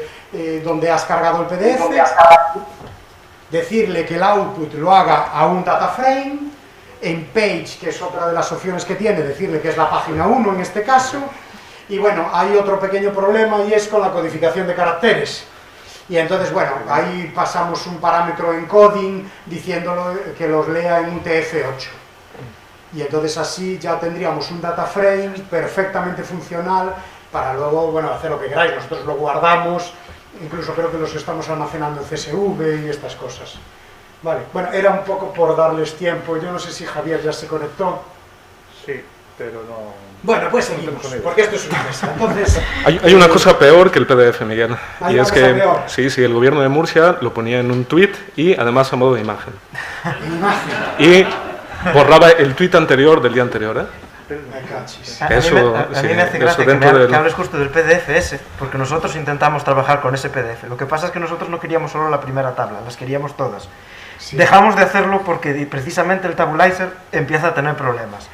donde has cargado el PDF, decirle que el output lo haga a un data frame, en page, que es otra de las opciones que tiene, decirle que es la página 1 en este caso. Y bueno, hay otro pequeño problema, y es con la codificación de caracteres. Y entonces, bueno, ahí pasamos un parámetro encoding diciéndolo que los lea en un TF8. Y entonces así ya tendríamos un data frame perfectamente funcional para luego, bueno, hacer lo que queráis. Nosotros lo guardamos, incluso creo que los estamos almacenando en CSV y estas cosas. Vale, bueno, era un poco por darles tiempo. Yo no sé si Javier ya se conectó. Sí, pero no... Bueno, pues seguimos, porque esto es una mesa. Entonces, hay una cosa peor que el PDF, Miguel. ¿Hay Y una es cosa que peor? sí, el gobierno de Murcia lo ponía en un tuit y además a modo de imagen. imagen. Y borraba el tuit anterior del día anterior, ¿eh? Me cachis. A mí me hace gracia que hables justo del PDF ese, porque nosotros intentamos trabajar con ese PDF. Lo que pasa es que nosotros no queríamos solo la primera tabla, las queríamos todas. Sí. Dejamos de hacerlo porque precisamente el Tabulizer empieza a tener problemas.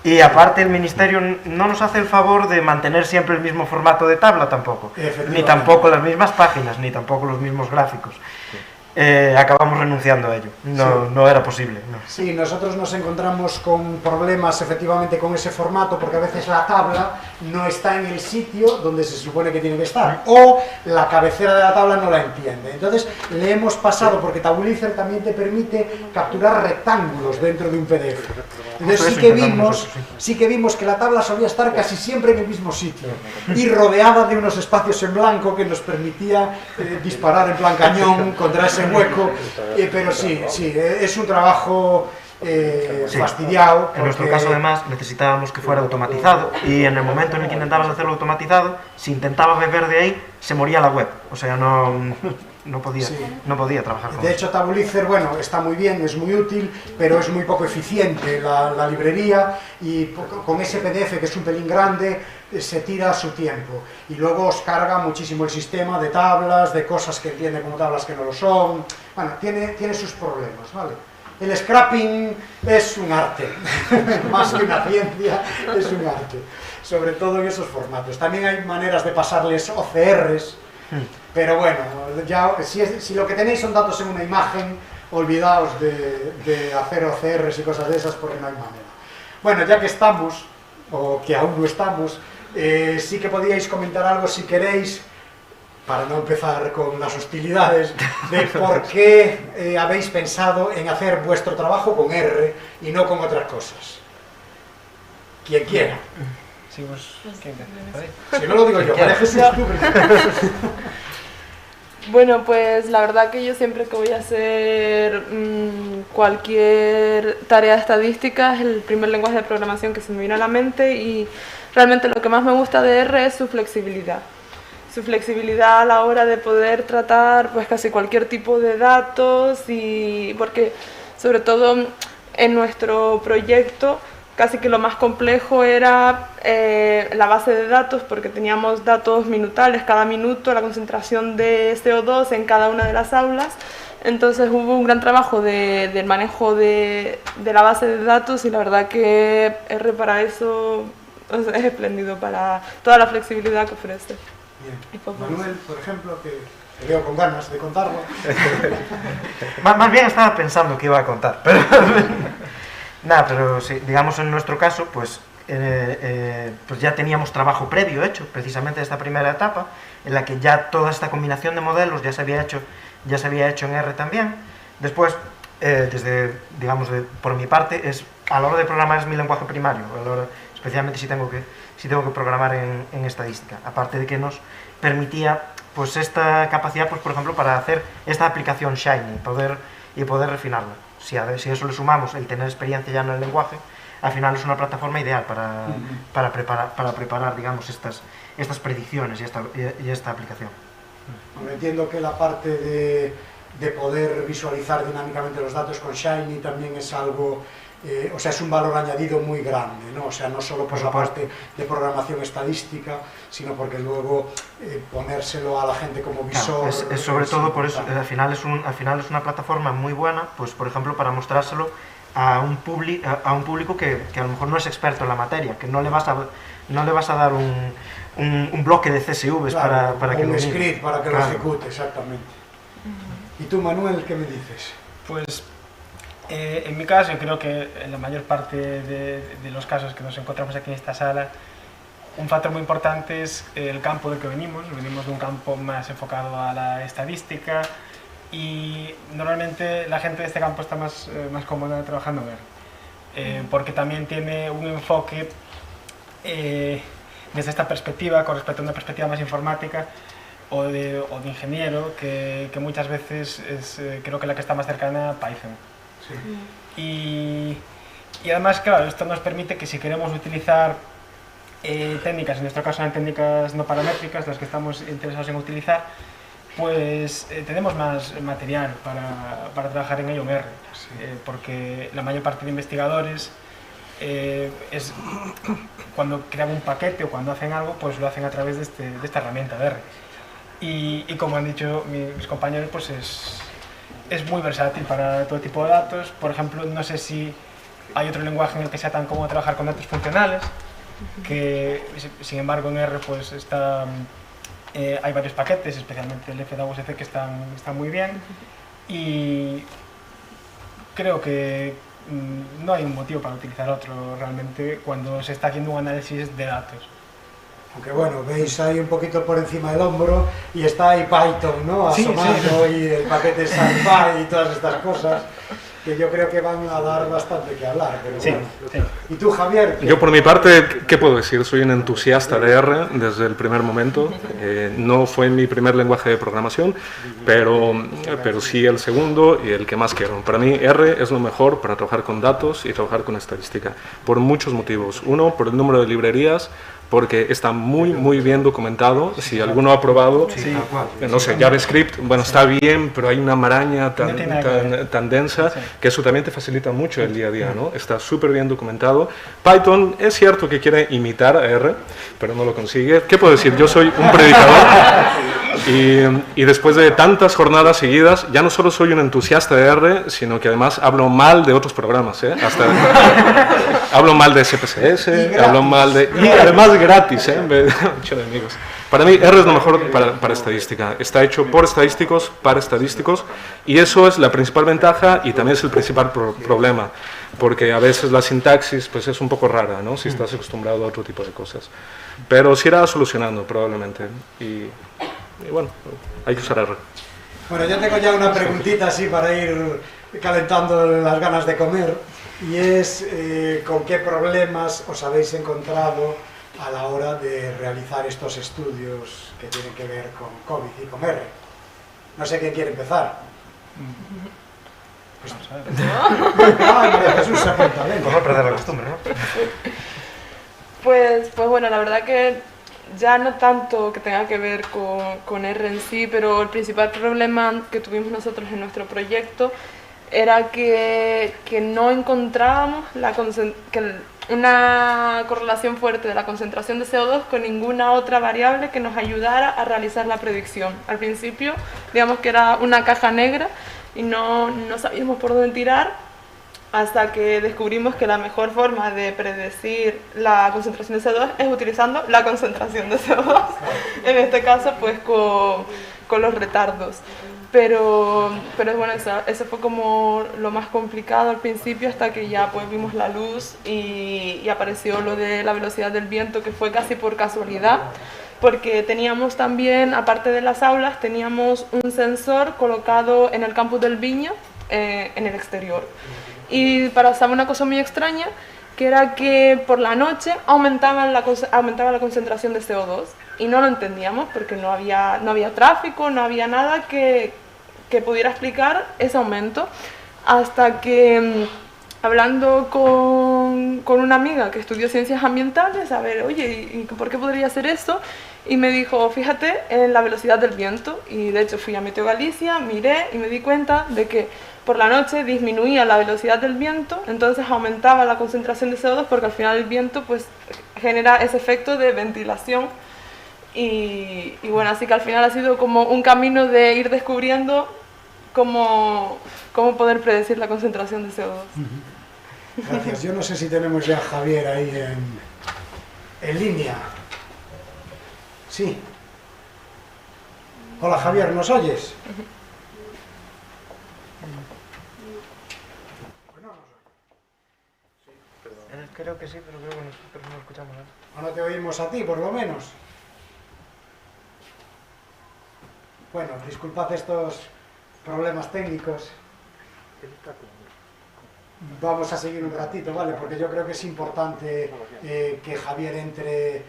Y aparte el Ministerio no nos hace el favor de mantener siempre el mismo formato de tabla tampoco, ni tampoco las mismas páginas, ni tampoco los mismos gráficos. Acabamos renunciando a ello, no era posible. No. Sí, nosotros nos encontramos con problemas efectivamente con ese formato, porque a veces la tabla no está en el sitio donde se supone que tiene que estar, o la cabecera de la tabla no la entiende. Entonces le hemos pasado, porque Tabulizer también te permite capturar rectángulos dentro de un PDF. Entonces sí que vimos que la tabla solía estar casi siempre en el mismo sitio y rodeada de unos espacios en blanco que nos permitía disparar en plan cañón contra ese hueco, pero sí, es un trabajo fastidiado. En nuestro caso además necesitábamos que fuera automatizado, y en el momento en el que intentabas hacerlo automatizado, si intentaba beber de ahí, se moría la web, o sea, no podía trabajar con De hecho, Tabulizer, bueno, está muy bien, es muy útil, pero es muy poco eficiente la librería, y con ese PDF, que es un pelín grande, se tira su tiempo, y luego os carga muchísimo el sistema de tablas, de cosas que entiende como tablas que no lo son. Bueno, tiene sus problemas, ¿vale? El scrapping es un arte, más que una ciencia, es un arte, sobre todo en esos formatos. También hay maneras de pasarles OCRs, pero bueno, ya, si lo que tenéis son datos en una imagen, olvidaos de hacer OCRs y cosas de esas, porque no hay manera. Bueno, ya que estamos, o que aún no estamos, sí que podíais comentar algo, si queréis, para no empezar con las hostilidades, de por qué habéis pensado en hacer vuestro trabajo con R y no con otras cosas. Quien quiera. Sí, pues, Si no lo digo yo, María Jesús, tú. Bueno, pues la verdad que yo siempre que voy a hacer cualquier tarea estadística es el primer lenguaje de programación que se me viene a la mente, y realmente lo que más me gusta de R es su flexibilidad. Su flexibilidad a la hora de poder tratar pues casi cualquier tipo de datos, y porque sobre todo en nuestro proyecto casi que lo más complejo era la base de datos, porque teníamos datos minutales, cada minuto, la concentración de CO2 en cada una de las aulas. Entonces hubo un gran trabajo del manejo de la base de datos, y la verdad que R para eso es espléndido, para toda la flexibilidad que ofrece. Bien. Manuel, por ejemplo, que te veo con ganas de contarlo. Más bien estaba pensando que iba a contar, pero nada, pero sí, digamos en nuestro caso, pues ya teníamos trabajo previo hecho, precisamente de esta primera etapa, en la que ya toda esta combinación de modelos ya se había hecho en R también. Después, digamos, por mi parte, a la hora de programar es mi lenguaje primario, especialmente si tengo que programar en estadística, aparte de que nos permitía pues esta capacidad, pues por ejemplo, para hacer esta aplicación Shiny y poder refinarla. Si a eso le sumamos el tener experiencia ya en el lenguaje, al final es una plataforma ideal para preparar, digamos, estas predicciones y esta aplicación. Bueno, entiendo que la parte de poder visualizar dinámicamente los datos con Shiny también es algo, o sea, es un valor añadido muy grande, ¿no? O sea, no solo por la parte de programación estadística, sino porque luego ponérselo a la gente como visor... Claro, es sobre todo por eso, al final es una plataforma muy buena, pues por ejemplo, para mostrárselo a un público que a lo mejor no es experto en la materia, que no le vas a dar un bloque de CSVs, claro, para que un script para que lo ejecute, exactamente. ¿Y tú, Manuel, qué me dices? Pues en mi caso, yo creo que en la mayor parte de los casos que nos encontramos aquí en esta sala, un factor muy importante es el campo del que venimos de un campo más enfocado a la estadística, y normalmente la gente de este campo está más cómoda trabajando en R, porque también tiene un enfoque desde esta perspectiva, con respecto a una perspectiva más informática o de ingeniero, que muchas veces es creo que la que está más cercana a Python. Sí. Y además, claro, esto nos permite que si queremos utilizar técnicas, en nuestro caso eran técnicas no paramétricas, las que estamos interesados en utilizar, pues tenemos más material para trabajar en ello en R, sí. Porque la mayor parte de investigadores cuando crean un paquete o cuando hacen algo, pues lo hacen a través de esta herramienta de R. Y como han dicho mis compañeros, pues es muy versátil para todo tipo de datos. Por ejemplo, no sé si hay otro lenguaje en el que sea tan cómodo trabajar con datos funcionales, que sin embargo en R pues hay varios paquetes, especialmente el FWC, que están muy bien, y creo que no hay un motivo para utilizar otro realmente cuando se está haciendo un análisis de datos. Aunque bueno, veis ahí un poquito por encima del hombro y está ahí Python, ¿no? Asomando, y el paquete SciPy y todas estas cosas que yo creo que van a dar bastante que hablar. Pero Sí, bueno. sí. ¿Y tú, Javier? Yo por mi parte, ¿qué puedo decir? Soy un entusiasta de R desde el primer momento. No fue mi primer lenguaje de programación, pero sí el segundo y el que más quiero. Para mí R es lo mejor para trabajar con datos y trabajar con estadística, por muchos motivos. Uno, por el número de librerías, porque está muy bien documentado. Si alguno ha probado, no sé, JavaScript, bueno, está bien, pero hay una maraña tan densa que eso también te facilita mucho el día a día, ¿no? Está súper bien documentado. Python es cierto que quiere imitar a R, pero no lo consigue. ¿Qué puedo decir? Yo soy un predicador y después de tantas jornadas seguidas, ya no solo soy un entusiasta de R, sino que además hablo mal de otros programas, ¿eh? Hablo mal de SPSS, hablo mal de... Y además gratis, muchos amigos. Para mí R es lo mejor para estadística. Está hecho por estadísticos, para estadísticos, y eso es la principal ventaja y también es el principal problema, porque a veces la sintaxis pues es un poco rara, ¿no? Si estás acostumbrado a otro tipo de cosas. Pero se irá solucionando probablemente. Y bueno, hay que usar R. Bueno, yo tengo ya una preguntita así para ir calentando las ganas de comer, y es ¿con qué problemas os habéis encontrado a la hora de realizar estos estudios que tienen que ver con COVID y con R? No sé quién quiere empezar. Pues, María Jesús se apunta, venga. Por no perder la costumbre, ¿no? Pues bueno, la verdad que ya no tanto que tenga que ver con R en sí, pero el principal problema que tuvimos nosotros en nuestro proyecto era que no encontrábamos una correlación fuerte de la concentración de CO2 con ninguna otra variable que nos ayudara a realizar la predicción. Al principio, digamos que era una caja negra y no sabíamos por dónde tirar, hasta que descubrimos que la mejor forma de predecir la concentración de CO2 es utilizando la concentración de CO2, en este caso pues con los retardos. Pero bueno, eso fue como lo más complicado al principio, hasta que ya pues vimos la luz y apareció lo de la velocidad del viento, que fue casi por casualidad, porque teníamos también, aparte de las aulas, teníamos un sensor colocado en el campus del Viña, en el exterior. Y pasaba una cosa muy extraña, que era que por la noche aumentaba la concentración de CO2, y no lo entendíamos porque no había tráfico, no había nada que pudiera explicar ese aumento, hasta que hablando con una amiga que estudió ciencias ambientales, a ver, oye, ¿y por qué podría ser eso? Y me dijo, fíjate en la velocidad del viento, y de hecho fui a Meteo Galicia, miré y me di cuenta de que por la noche disminuía la velocidad del viento, entonces aumentaba la concentración de CO2, porque al final el viento pues genera ese efecto de ventilación. Y bueno, así que al final ha sido como un camino de ir descubriendo cómo poder predecir la concentración de CO2. Gracias. Yo no sé si tenemos ya a Javier ahí en línea. Sí. Hola Javier, ¿nos oyes? Creo que sí, pero creo que no escuchamos nada. ¿O no te oímos a ti, por lo menos? Bueno, disculpad estos problemas técnicos. Vamos a seguir un ratito, ¿vale? Porque yo creo que es importante que Javier entre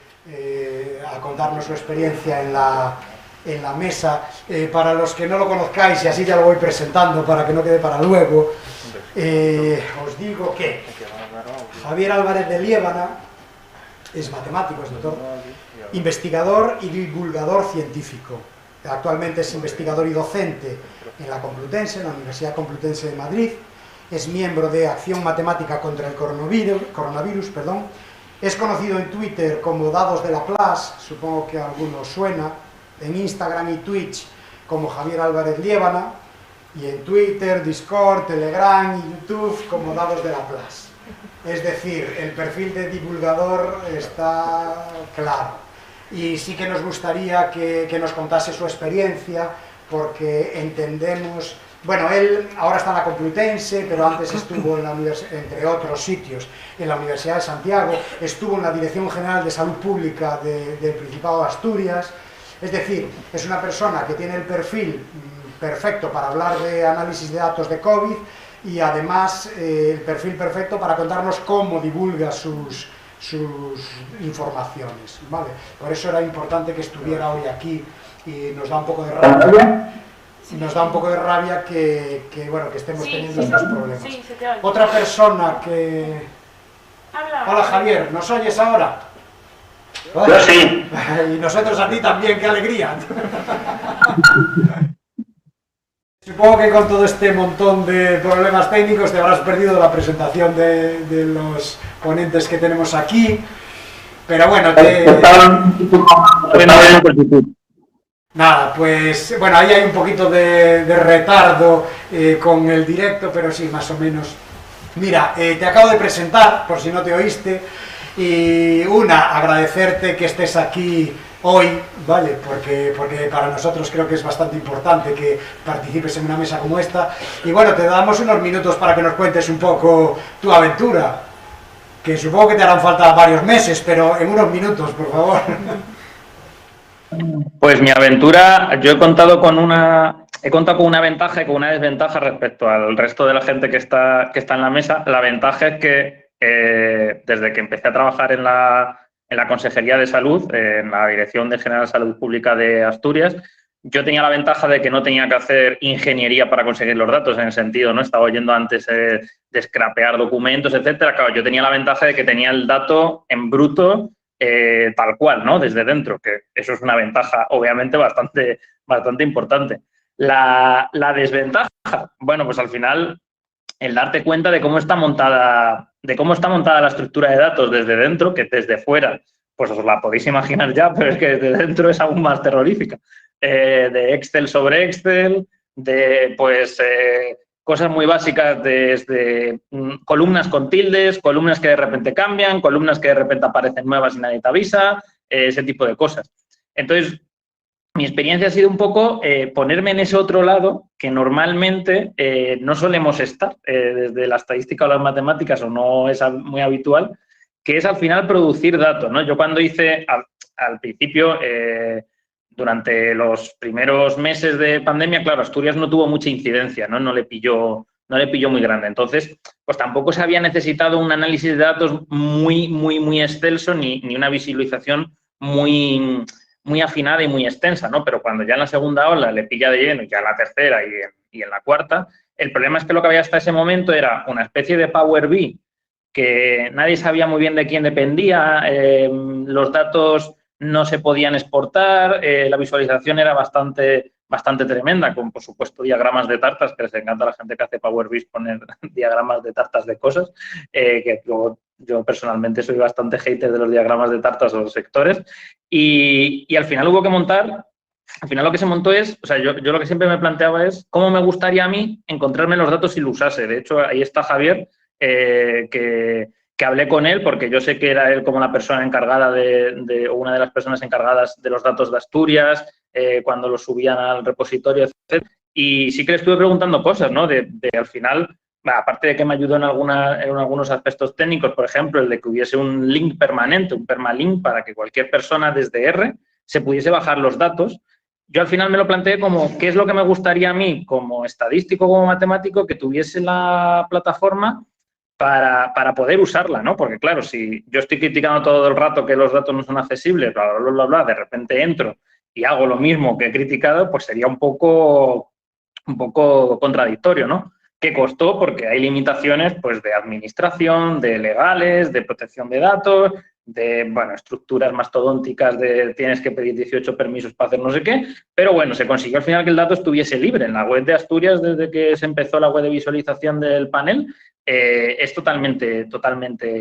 a contarnos su experiencia en la mesa. Para los que no lo conozcáis, y así ya lo voy presentando para que no quede para luego, os digo que Javier Álvarez de Liébana es matemático, es doctor, investigador y divulgador científico. Actualmente es investigador y docente en la Complutense, en la Universidad Complutense de Madrid. Es miembro de Acción Matemática contra el Coronavirus. Es conocido en Twitter como Dados de Laplace, supongo que a algunos suena. En Instagram y Twitch como Javier Álvarez Liébana. Y en Twitter, Discord, Telegram y YouTube como Dados de Laplace. Es decir, el perfil de divulgador está claro. Y sí que nos gustaría que nos contase su experiencia, porque entendemos... Bueno, él ahora está en la Complutense, pero antes estuvo en la entre otros sitios, en la Universidad de Santiago, estuvo en la Dirección General de Salud Pública del Principado de Asturias. Es decir, es una persona que tiene el perfil perfecto para hablar de análisis de datos de COVID y además el perfil perfecto para contarnos cómo divulga sus informaciones, ¿vale? Por eso era importante que estuviera hoy aquí y nos da un poco de rabia. Nos da un poco de rabia que estemos teniendo estos problemas. Sí, se te oye. Otra persona que... Hola Javier, ¿nos oyes ahora? Yo sí. Y nosotros a ti también, qué alegría. Supongo que con todo este montón de problemas técnicos te habrás perdido la presentación de los ponentes que tenemos aquí, pero bueno, nada, pues bueno, ahí hay un poquito de retardo con el directo, pero sí, más o menos. Mira, te acabo de presentar, por si no te oíste, y agradecerte que estés aquí hoy, ¿vale? Porque para nosotros creo que es bastante importante que participes en una mesa como esta. Y bueno, te damos unos minutos para que nos cuentes un poco tu aventura, que supongo que te harán falta varios meses, pero en unos minutos, por favor. Pues mi aventura, yo he contado con una ventaja y con una desventaja respecto al resto de la gente que está en la mesa. La ventaja es que desde que empecé a trabajar en la Consejería de Salud, en la Dirección General de Salud Pública de Asturias, yo tenía la ventaja de que no tenía que hacer ingeniería para conseguir los datos, en el sentido, ¿no? Estaba oyendo antes de scrapear documentos, etcétera. Claro, yo tenía la ventaja de que tenía el dato en bruto tal cual, ¿no? Desde dentro, que eso es una ventaja, obviamente, bastante importante. La desventaja, bueno, pues al final, el darte cuenta de cómo está montada la estructura de datos desde dentro, que desde fuera, pues os la podéis imaginar ya, pero es que desde dentro es aún más terrorífica. De Excel sobre Excel, de cosas muy básicas desde columnas con tildes, columnas que de repente cambian, columnas que de repente aparecen nuevas y nadie te avisa, ese tipo de cosas. Entonces, mi experiencia ha sido un poco ponerme en ese otro lado que normalmente no solemos estar desde la estadística o las matemáticas, o no es muy habitual, que es al final producir datos, ¿no? Yo cuando hice al principio, durante los primeros meses de pandemia, claro, Asturias no tuvo mucha incidencia, ¿no? No le pilló muy grande. Entonces, pues tampoco se había necesitado un análisis de datos muy excelso ni una visualización muy afinada y muy extensa, ¿no? Pero cuando ya en la segunda ola le pilla de lleno, y ya en la tercera y en la cuarta, el problema es que lo que había hasta ese momento era una especie de Power BI que nadie sabía muy bien de quién dependía, los datos no se podían exportar, la visualización era bastante tremenda, con, por supuesto, diagramas de tartas, que les encanta a la gente que hace Power BI poner diagramas de tartas de cosas, que luego yo personalmente soy bastante hater de los diagramas de tartas o los sectores, y al final hubo que montar, al final lo que se montó es, o sea, yo lo que siempre me planteaba es cómo me gustaría a mí encontrarme los datos si lo usase. De hecho, ahí está Javier, que hablé con él porque yo sé que era él como la persona encargada o una de las personas encargadas de los datos de Asturias, cuando los subían al repositorio, etc. Y sí que le estuve preguntando cosas, ¿no? De al final, aparte de que me ayudó en algunos aspectos técnicos, por ejemplo, el de que hubiese un link permanente, un permalink, para que cualquier persona desde R se pudiese bajar los datos. Yo al final me lo planteé como qué es lo que me gustaría a mí, como estadístico, como matemático, que tuviese la plataforma para poder usarla, ¿no? Porque, claro, si yo estoy criticando todo el rato que los datos no son accesibles, bla, de repente entro y hago lo mismo que he criticado, pues sería un poco contradictorio, ¿no? ¿Qué costó? Porque hay limitaciones, pues, de administración, de legales, de protección de datos, de, bueno, estructuras mastodónticas de tienes que pedir 18 permisos para hacer no sé qué, pero bueno, se consiguió al final que el dato estuviese libre. En la web de Asturias, desde que se empezó la web de visualización del panel, es totalmente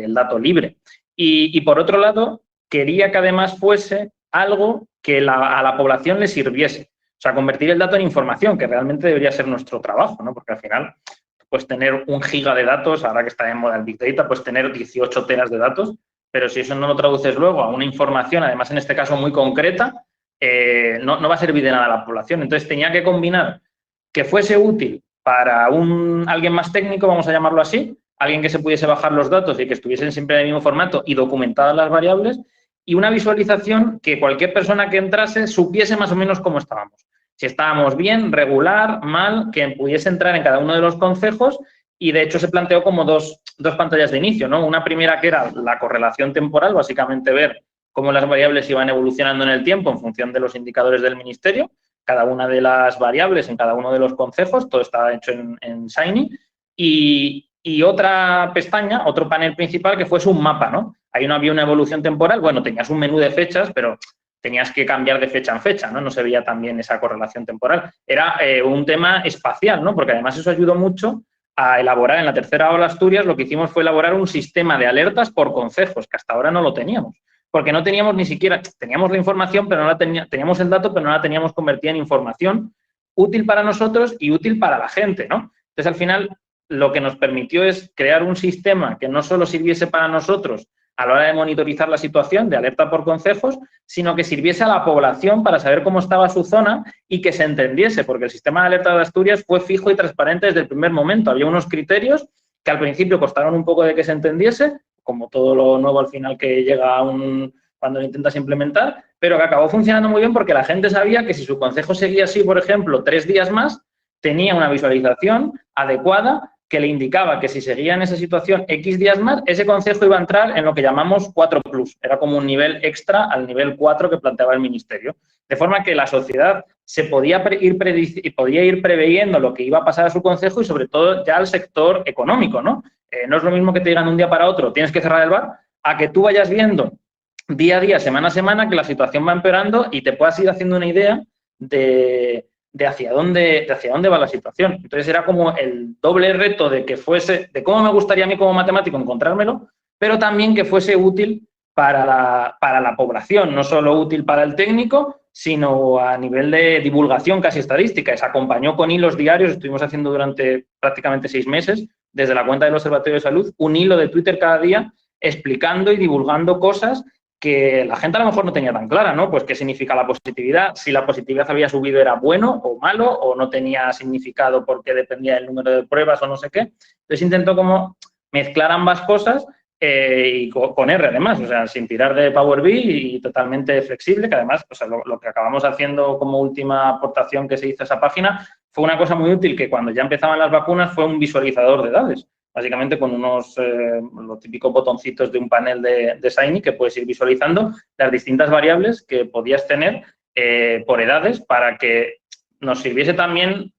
el dato libre. Y por otro lado, quería que además fuese algo que a la población le sirviese. O sea, convertir el dato en información, que realmente debería ser nuestro trabajo, ¿no? Porque al final pues tener 1 giga de datos, ahora que está en moda el Big Data, pues tener 18 teras de datos, pero si eso no lo traduces luego a una información, además en este caso muy concreta, no va a servir de nada a la población. Entonces tenía que combinar que fuese útil para alguien más técnico, vamos a llamarlo así, alguien que se pudiese bajar los datos y que estuviesen siempre en el mismo formato y documentadas las variables, y una visualización que cualquier persona que entrase supiese más o menos cómo estábamos. Si estábamos bien, regular, mal, que pudiese entrar en cada uno de los concejos, y de hecho se planteó como dos pantallas de inicio, ¿no? Una primera que era la correlación temporal, básicamente ver cómo las variables iban evolucionando en el tiempo en función de los indicadores del ministerio, cada una de las variables en cada uno de los concejos, todo estaba hecho en Shiny, y otra pestaña, otro panel principal que fuese un mapa, ¿no? Ahí no había una evolución temporal, bueno, tenías un menú de fechas, pero tenías que cambiar de fecha en fecha, ¿no? No se veía también esa correlación temporal. Era un tema espacial, ¿no? Porque además eso ayudó mucho a elaborar, en la tercera ola Asturias, lo que hicimos fue elaborar un sistema de alertas por concejos, que hasta ahora no lo teníamos. Porque no teníamos ni siquiera, teníamos la información, pero no la teníamos el dato, pero no la teníamos convertida en información útil para nosotros y útil para la gente, ¿no? Entonces, al final, lo que nos permitió es crear un sistema que no solo sirviese para nosotros a la hora de monitorizar la situación, de alerta por concejos, sino que sirviese a la población para saber cómo estaba su zona y que se entendiese, porque el sistema de alerta de Asturias fue fijo y transparente desde el primer momento. Había unos criterios que al principio costaron un poco de que se entendiese, como todo lo nuevo al final que llega cuando lo intentas implementar, pero que acabó funcionando muy bien porque la gente sabía que si su concejo seguía así, por ejemplo, 3 días más, tenía una visualización adecuada que le indicaba que si seguía en esa situación X días más, ese concejo iba a entrar en lo que llamamos 4+. Era como un nivel extra al nivel 4 que planteaba el ministerio. De forma que la sociedad se podía ir preveyendo lo que iba a pasar a su concejo y sobre todo ya al sector económico, ¿no? No es lo mismo que te digan un día para otro, tienes que cerrar el bar, a que tú vayas viendo día a día, semana a semana, que la situación va empeorando y te puedas ir haciendo una idea de hacia dónde va la situación. Entonces era como el doble reto de cómo me gustaría a mí como matemático encontrármelo, pero también que fuese útil para la población, no solo útil para el técnico, sino a nivel de divulgación casi estadística. Se acompañó con hilos diarios, estuvimos haciendo durante prácticamente 6 meses, desde la cuenta del Observatorio de Salud, un hilo de Twitter cada día explicando y divulgando cosas que la gente a lo mejor no tenía tan clara, ¿no? Pues qué significa la positividad, si la positividad había subido era bueno o malo, o no tenía significado porque dependía del número de pruebas o no sé qué. Entonces intentó como mezclar ambas cosas y con R además, o sea, sin tirar de Power BI y totalmente flexible, que además, o sea, lo que acabamos haciendo como última aportación que se hizo a esa página fue una cosa muy útil que cuando ya empezaban las vacunas fue un visualizador de edades. Básicamente con los típicos botoncitos de un panel de Shiny que puedes ir visualizando las distintas variables que podías tener por edades para que nos sirviese también,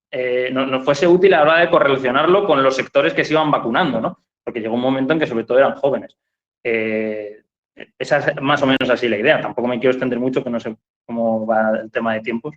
nos fuese útil a la hora de correlacionarlo con los sectores que se iban vacunando, ¿no? Porque llegó un momento en que sobre todo eran jóvenes. Esa es más o menos así la idea. Tampoco me quiero extender mucho, que no sé cómo va el tema de tiempos.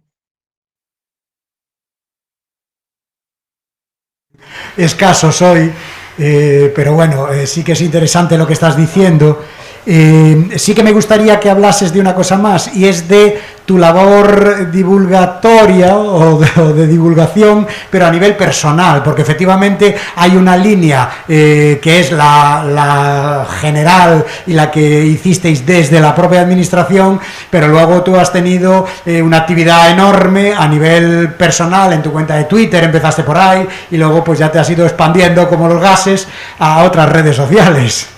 Escaso soy, pero bueno, sí que es interesante lo que estás diciendo. Sí que me gustaría que hablases de una cosa más, y es de tu labor divulgatoria o de divulgación, pero a nivel personal, porque efectivamente hay una línea que es la general y la que hicisteis desde la propia administración, pero luego tú has tenido una actividad enorme a nivel personal en tu cuenta de Twitter, empezaste por ahí y luego pues ya te has ido expandiendo como los gases a otras redes sociales.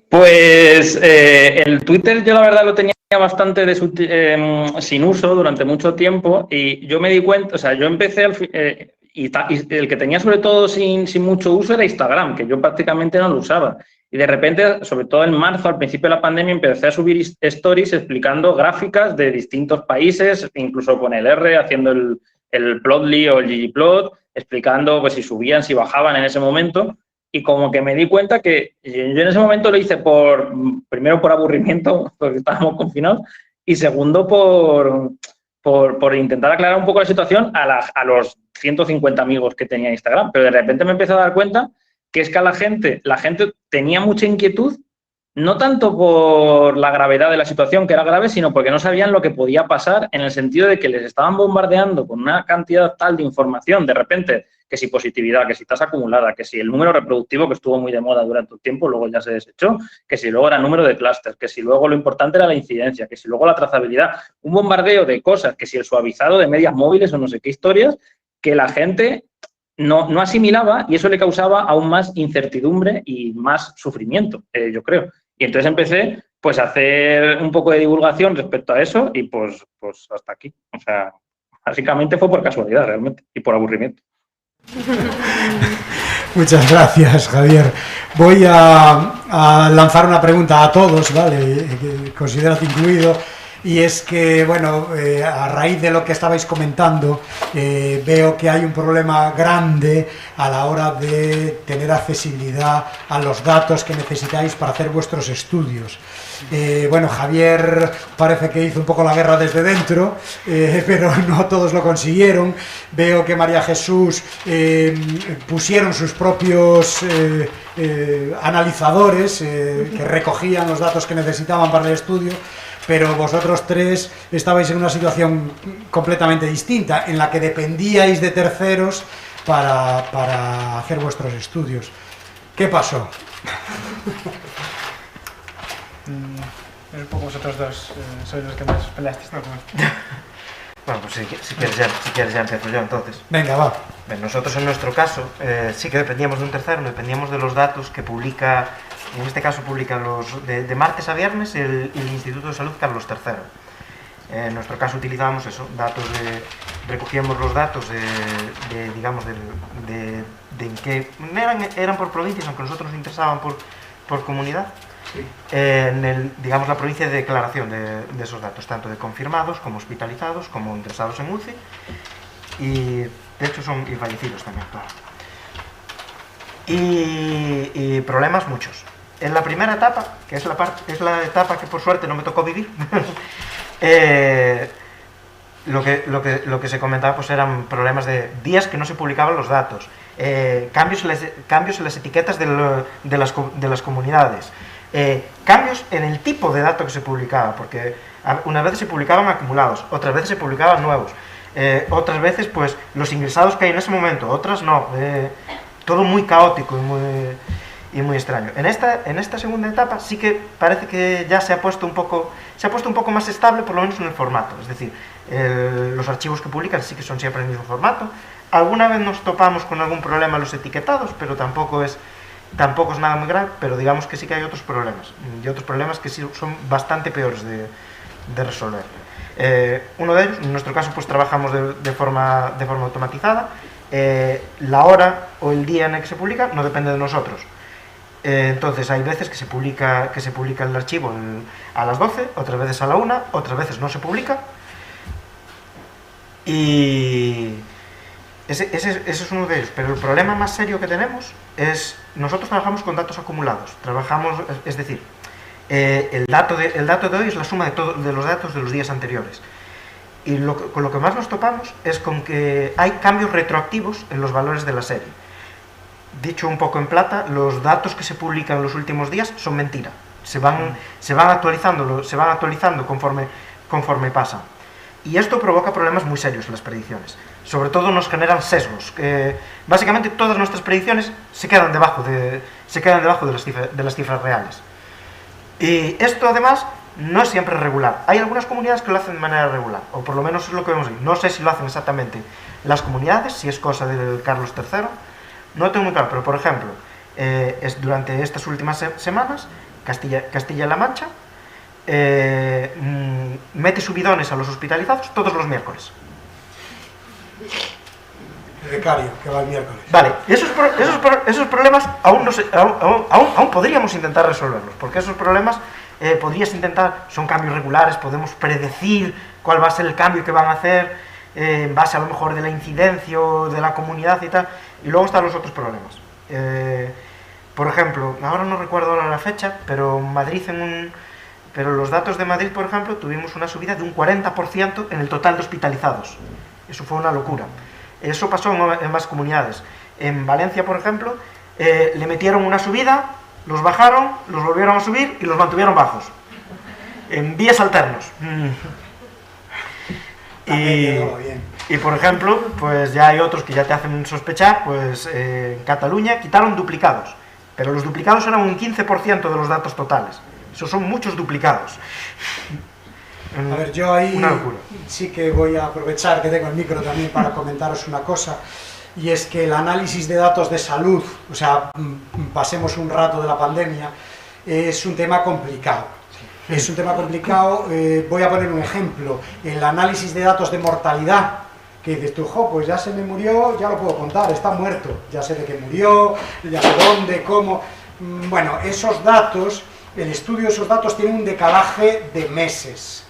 Pues el Twitter yo la verdad lo tenía bastante sin uso durante mucho tiempo y yo me di cuenta, o sea, yo empecé y el que tenía sobre todo sin mucho uso era Instagram, que yo prácticamente no lo usaba. Y de repente, sobre todo en marzo, al principio de la pandemia, empecé a subir stories explicando gráficas de distintos países, incluso con el R, haciendo el Plotly o el ggplot, explicando pues si subían, si bajaban en ese momento. Y como que me di cuenta que yo en ese momento lo hice primero por aburrimiento, porque estábamos confinados, y segundo por intentar aclarar un poco la situación a los 150 amigos que tenía en Instagram. Pero de repente me empecé a dar cuenta que es que la gente tenía mucha inquietud, no tanto por la gravedad de la situación, que era grave, sino porque no sabían lo que podía pasar, en el sentido de que les estaban bombardeando con una cantidad tal de información, de repente, que si positividad, que si tasa acumulada, que si el número reproductivo, que estuvo muy de moda durante un tiempo, luego ya se desechó, que si luego era número de clústeres, que si luego lo importante era la incidencia, que si luego la trazabilidad, un bombardeo de cosas, que si el suavizado de medias móviles o no sé qué historias, que la gente no asimilaba y eso le causaba aún más incertidumbre y más sufrimiento, yo creo. Y entonces empecé pues a hacer un poco de divulgación respecto a eso y pues hasta aquí. O sea, básicamente fue por casualidad realmente y por aburrimiento. Muchas gracias, Javier. Voy a lanzar una pregunta a todos, ¿vale? Considérate incluido. Y es que, bueno, a raíz de lo que estabais comentando, veo que hay un problema grande a la hora de tener accesibilidad a los datos que necesitáis para hacer vuestros estudios. Bueno, Javier parece que hizo un poco la guerra desde dentro, pero no todos lo consiguieron. Veo que María Jesús pusieron sus propios analizadores que recogían los datos que necesitaban para el estudio. Pero vosotros tres estabais en una situación completamente distinta, en la que dependíais de terceros para hacer vuestros estudios. ¿Qué pasó? Es un poco vosotros dos, sois los que más peleasteis, ¿no? Bueno, pues si quieres ya empiezo yo entonces. Venga, va. Bien, nosotros en nuestro caso sí que dependíamos de un tercero, dependíamos de los datos que publica, en este caso publica de martes a viernes el Instituto de Salud Carlos III. En nuestro caso utilizábamos eso, recogíamos los datos digamos, de en qué, eran por provincias, aunque a nosotros nos interesaban por comunidad. Sí. Digamos, la provincia de declaración de esos datos, tanto de confirmados como hospitalizados, como ingresados en UCI, y de hecho son y fallecidos también, claro. Y problemas muchos. En la primera etapa, que es la etapa que por suerte no me tocó vivir, lo que se comentaba pues eran problemas de días que no se publicaban los datos, cambios en las etiquetas de las comunidades, cambios en el tipo de dato que se publicaba, porque unas veces se publicaban acumulados, otras veces se publicaban nuevos, otras veces pues los ingresados que hay en ese momento, otras no, todo muy caótico y muy extraño. En esta segunda etapa sí que parece que ya se ha puesto un poco más estable, por lo menos en el formato, es decir, los archivos que publican sí que son siempre el mismo formato. Alguna vez nos topamos con algún problema en los etiquetados, pero tampoco es nada muy grave, pero digamos que sí que hay otros problemas que sí son bastante peores de resolver. Uno de ellos, en nuestro caso, pues trabajamos de forma automatizada. La hora o el día en el que se publica no depende de nosotros. Entonces hay veces que se publica el archivo a las 12, otras veces a la 1, otras veces no se publica. Y ese es uno de ellos, pero el problema más serio que tenemos es, nosotros trabajamos con datos acumulados, es decir, el dato de hoy es la suma de los datos de los días anteriores. Y con lo que más nos topamos es con que hay cambios retroactivos en los valores de la serie. Dicho un poco en plata, los datos que se publican en los últimos días son mentira. Se van actualizando conforme pasan. Y esto provoca problemas muy serios en las predicciones. Sobre todo nos generan sesgos. Básicamente todas nuestras predicciones se quedan debajo de las cifras reales. Y esto además no es siempre regular. Hay algunas comunidades que lo hacen de manera regular, o por lo menos es lo que vemos ahí. No sé si lo hacen exactamente las comunidades, si es cosa del Carlos III, no lo tengo muy claro, pero por ejemplo, durante estas últimas semanas, Castilla-La Mancha mete subidones a los hospitalizados todos los miércoles. El becario, que va el miércoles. Vale, esos problemas aún podríamos intentar resolverlos, porque esos problemas son cambios regulares, podemos predecir cuál va a ser el cambio que van a hacer en base a lo mejor de la incidencia o de la comunidad y tal, y luego están los otros problemas. Por ejemplo, ahora no recuerdo la fecha, pero los datos de Madrid, por ejemplo, tuvimos una subida de un 40% en el total de hospitalizados. Eso fue una locura. Eso pasó en más comunidades. En Valencia, por ejemplo, le metieron una subida, los bajaron, los volvieron a subir y los mantuvieron bajos. En días alternos. Bien. Y por ejemplo, pues ya hay otros que ya te hacen sospechar, pues en Cataluña quitaron duplicados, pero los duplicados eran un 15% de los datos totales. Esos son muchos duplicados. A ver, yo ahí Una locura. sí que voy a aprovechar que tengo el micro también para comentaros una cosa, y es que el análisis de datos de salud, o sea, pasemos un rato de la pandemia, es un tema complicado. Es un tema complicado, voy a poner un ejemplo, el análisis de datos de mortalidad, que dices tú, jo, pues ya se me murió, ya lo puedo contar, está muerto, ya sé de qué murió, ya sé dónde, cómo. Bueno, esos datos, el estudio de esos datos tiene un decalaje de meses.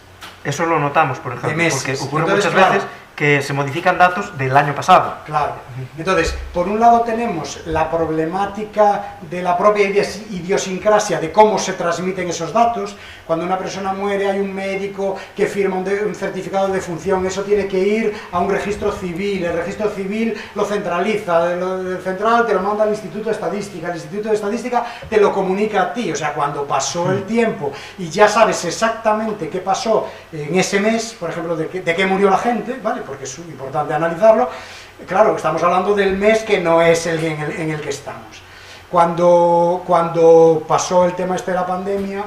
Eso lo notamos, por ejemplo, meses. porque ocurre Entonces, muchas claro, veces que se modifican datos del año pasado. Claro. Entonces, por un lado tenemos la problemática de la propia idiosincrasia de cómo se transmiten esos datos. Cuando una persona muere hay un médico que firma un certificado de defunción, eso tiene que ir a un registro civil, el registro civil lo centraliza, el central te lo manda al Instituto de Estadística, el Instituto de Estadística te lo comunica a ti. O sea, cuando pasó el tiempo y ya sabes exactamente qué pasó en ese mes, por ejemplo, de qué murió la gente, ¿vale? Porque es importante analizarlo. Claro, estamos hablando del mes que no es el en el que estamos. Cuando pasó el tema de la pandemia,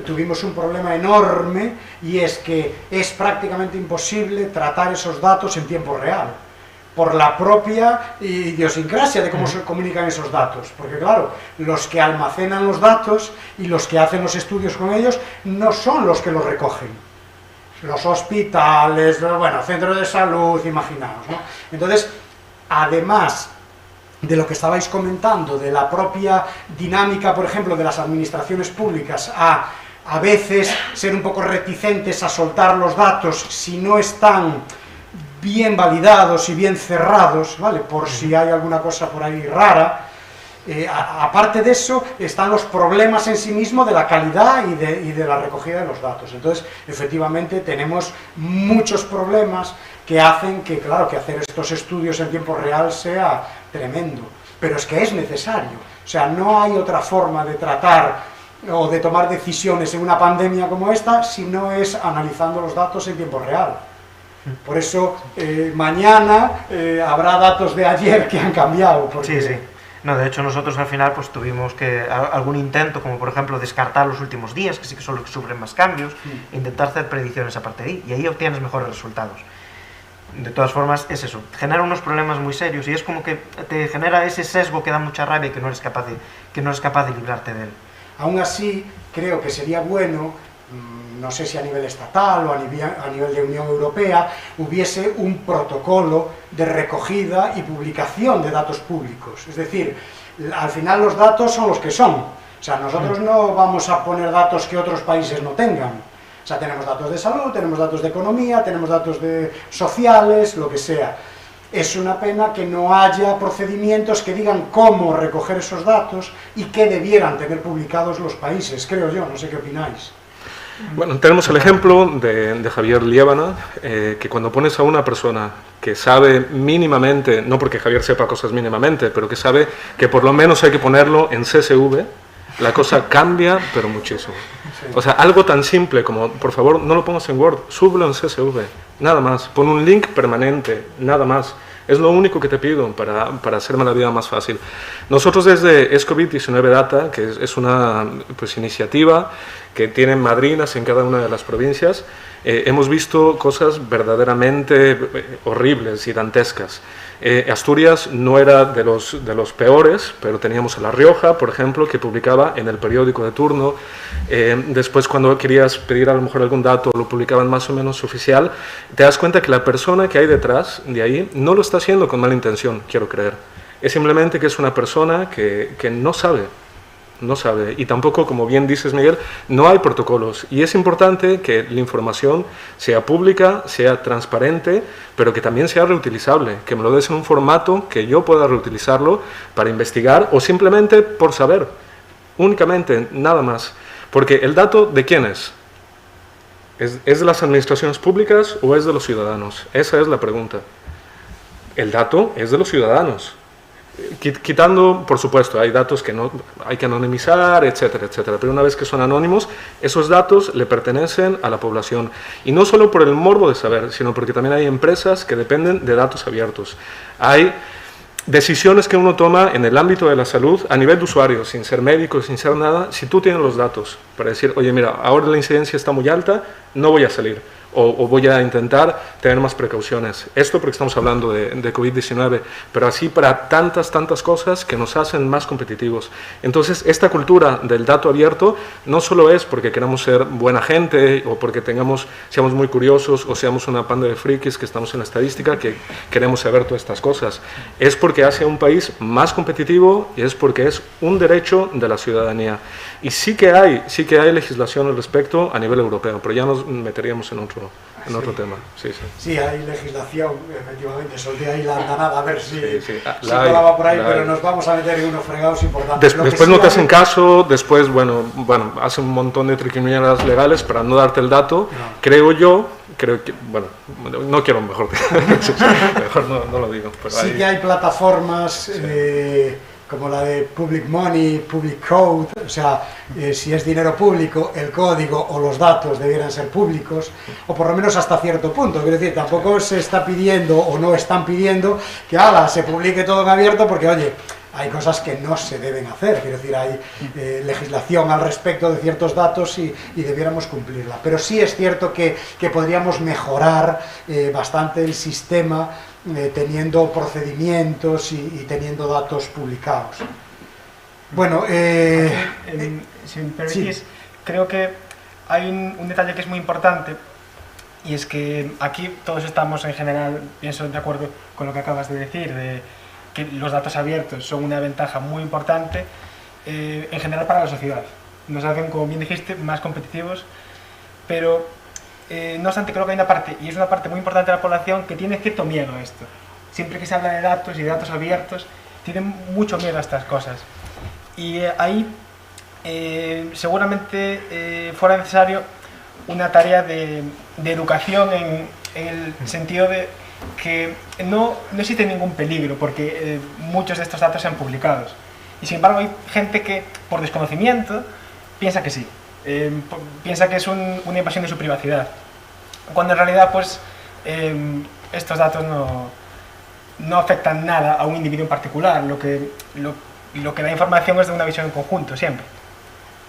tuvimos un problema enorme, y es que es prácticamente imposible tratar esos datos en tiempo real, por la propia idiosincrasia de cómo se comunican esos datos. Porque claro, los que almacenan los datos y los que hacen los estudios con ellos no son los que los recogen. Los hospitales, bueno, centros de salud, imaginaos, ¿no? Entonces, además de lo que estabais comentando, de la propia dinámica, por ejemplo, de las administraciones públicas a veces ser un poco reticentes a soltar los datos si no están bien validados y bien cerrados, ¿vale? Por si hay alguna cosa por ahí rara. Aparte de eso, están los problemas en sí mismos de la calidad y de la recogida de los datos. Entonces, efectivamente, tenemos muchos problemas que hacen que, claro, que hacer estos estudios en tiempo real sea tremendo. Pero es que es necesario. O sea, no hay otra forma de tratar o de tomar decisiones en una pandemia como esta si no es analizando los datos en tiempo real. Por eso, mañana habrá datos de ayer que han cambiado. Porque... Sí, sí. No, de hecho nosotros al final pues tuvimos que algún intento, como por ejemplo descartar los últimos días, que sí que son los que sufren más cambios, e intentar hacer predicciones a partir de ahí, y ahí obtienes mejores resultados. De todas formas, es eso, genera unos problemas muy serios, y es como que te genera ese sesgo que da mucha rabia y que no eres capaz de librarte de él. Aún así, creo que sería bueno, no sé si a nivel estatal o a nivel de Unión Europea, hubiese un protocolo de recogida y publicación de datos públicos. Es decir, al final los datos son los que son. O sea, nosotros no vamos a poner datos que otros países no tengan. O sea, tenemos datos de salud, tenemos datos de economía, tenemos datos de sociales, lo que sea. Es una pena que no haya procedimientos que digan cómo recoger esos datos y qué debieran tener publicados los países, creo yo, no sé qué opináis. Bueno, tenemos el ejemplo de Javier Liébana, que cuando pones a una persona que sabe mínimamente, no porque Javier sepa cosas mínimamente, pero que sabe que por lo menos hay que ponerlo en CSV, la cosa cambia, pero muchísimo. O sea, algo tan simple como, por favor, no lo pongas en Word, súbelo en CSV, nada más. Pon un link permanente, nada más. Es lo único que te pido para hacerme la vida más fácil. Nosotros desde ESCOVID-19 Data, que es una iniciativa que tiene madrinas en cada una de las provincias, hemos visto cosas verdaderamente horribles y dantescas. Asturias no era de los peores, pero teníamos a La Rioja, por ejemplo, que publicaba en el periódico de turno. Después, cuando querías pedir a lo mejor algún dato, lo publicaban más o menos oficial. Te das cuenta que la persona que hay detrás de ahí no lo está haciendo con mala intención, quiero creer. Es simplemente que es una persona que no sabe. No sabe, y tampoco, como bien dices, Miguel, no hay protocolos, y es importante que la información sea pública, sea transparente, pero que también sea reutilizable, que me lo des en un formato que yo pueda reutilizarlo para investigar o simplemente por saber, únicamente, nada más, porque el dato, ¿de quién es? ¿Es de las administraciones públicas o es de los ciudadanos? Esa es la pregunta. El dato es de los ciudadanos. Quitando, por supuesto, hay datos que no hay que anonimizar, etcétera, etcétera, pero una vez que son anónimos, esos datos le pertenecen a la población. Y no solo por el morbo de saber, sino porque también hay empresas que dependen de datos abiertos. Hay decisiones que uno toma en el ámbito de la salud a nivel de usuario, sin ser médico, sin ser nada, si tú tienes los datos para decir, oye, mira, ahora la incidencia está muy alta, no voy a salir. O voy a intentar tener más precauciones. Esto porque estamos hablando de COVID-19, pero así para tantas cosas que nos hacen más competitivos. Entonces, esta cultura del dato abierto no solo es porque queramos ser buena gente o porque seamos muy curiosos o seamos una panda de frikis que estamos en la estadística, que queremos saber todas estas cosas. Es porque hace a un país más competitivo y es porque es un derecho de la ciudadanía. Y sí que hay legislación al respecto a nivel europeo, pero ya nos meteríamos en otro tema. Sí, hay legislación, efectivamente, solté ahí la andanada a ver si colaba por ahí, pero nos vamos a meter en unos fregados importantes. Después no te hacen caso, después, bueno, hacen un montón de triquiñuelas legales para no darte el dato, creo que, bueno, no quiero mejor no lo digo. Pero sí que hay plataformas como la de Public Money, Public Code, o sea, si es dinero público, el código o los datos debieran ser públicos, o por lo menos hasta cierto punto. Quiero decir, tampoco se está pidiendo o no están pidiendo que se publique todo en abierto, porque, oye, hay cosas que no se deben hacer, quiero decir, hay legislación al respecto de ciertos datos y debiéramos cumplirla. Pero sí es cierto que podríamos mejorar bastante el sistema teniendo procedimientos y teniendo datos publicados. Bueno, si me permitís, creo que hay un detalle que es muy importante, y es que aquí todos estamos en general, pienso de acuerdo con lo que acabas de decir, de que los datos abiertos son una ventaja muy importante en general para la sociedad. Nos hacen, como bien dijiste, más competitivos, pero no obstante creo que hay una parte, y es una parte muy importante de la población, que tiene cierto miedo a esto. Siempre que se habla de datos y de datos abiertos, tienen mucho miedo a estas cosas. Y ahí seguramente fuera necesario una tarea de educación en el sentido de que no existe ningún peligro, porque muchos de estos datos se han publicado. Y sin embargo hay gente que, por desconocimiento, piensa que sí. Piensa que es una invasión de su privacidad, cuando en realidad pues estos datos no afectan nada a un individuo en particular. Lo que da información es de una visión en conjunto siempre,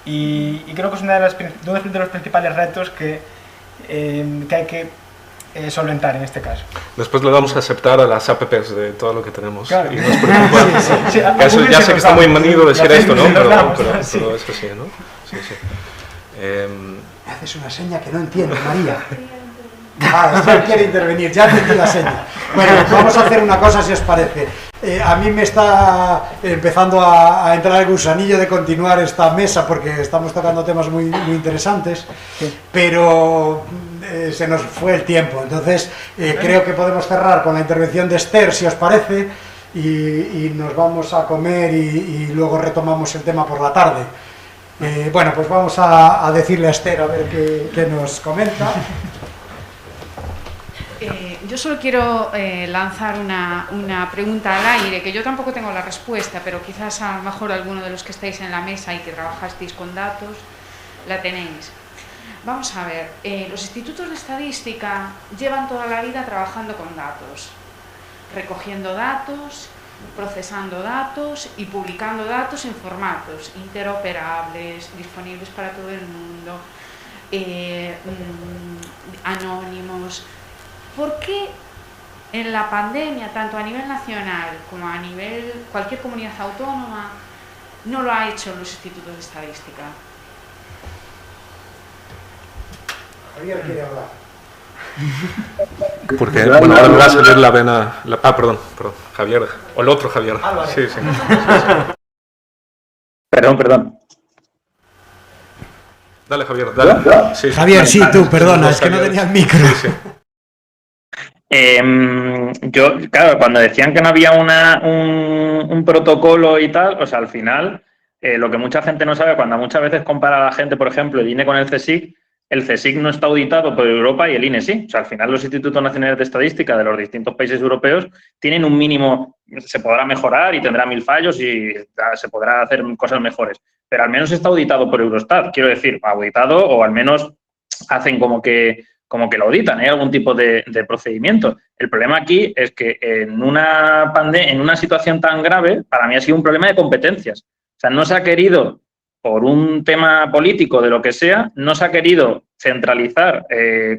y creo que es uno de los principales retos que hay que solventar en este caso. Después le vamos a aceptar a las apps de todo lo que tenemos. Claro. Y nos preocupa. Eso, ya sé que está muy manido decir esto, ¿no? Pero es así, ¿no? Sí. Me haces una seña que no entiendo, María. Quiere intervenir, ya entendí la seña. Bueno, vamos a hacer una cosa, si os parece. A mí me está empezando a entrar el gusanillo de continuar esta mesa, porque estamos tocando temas muy interesantes, pero se nos fue el tiempo. Entonces creo que podemos cerrar con la intervención de Esther, si os parece, y nos vamos a comer y luego retomamos el tema por la tarde. Bueno, pues vamos a decirle a Esther a ver qué nos comenta. Yo solo quiero lanzar una pregunta al aire, que yo tampoco tengo la respuesta, pero quizás a lo mejor alguno de los que estáis en la mesa y que trabajasteis con datos la tenéis. Vamos a ver, los institutos de estadística llevan toda la vida trabajando con datos, recogiendo datos, procesando datos y publicando datos en formatos interoperables, disponibles para todo el mundo, anónimos. ¿Por qué en la pandemia, tanto a nivel nacional como a nivel cualquier comunidad autónoma, no lo ha hecho los institutos de estadística? Javier quiere hablar. Porque, bueno, ahora me va a salir la vena... perdón, Javier, o el otro Javier. Sí. Perdón. Dale, Javier, dale. Sí, Javier, sí, tú, perdona, es que no tenía el micro. Sí. Yo, claro, cuando decían que no había un protocolo y tal, o sea, al final, lo que mucha gente no sabe, cuando muchas veces compara a la gente, por ejemplo, el INE con el CSIC, el CSIC no está auditado por Europa y el INE sí. O sea, al final los institutos nacionales de estadística de los distintos países europeos tienen un mínimo, se podrá mejorar y tendrá 1000 fallos y se podrá hacer cosas mejores, pero al menos está auditado por Eurostat, quiero decir, auditado o al menos hacen como que lo auditan, hay algún tipo de procedimiento. El problema aquí es que en una situación tan grave, para mí ha sido un problema de competencias. O sea, no se ha querido, por un tema político de lo que sea, no se ha querido centralizar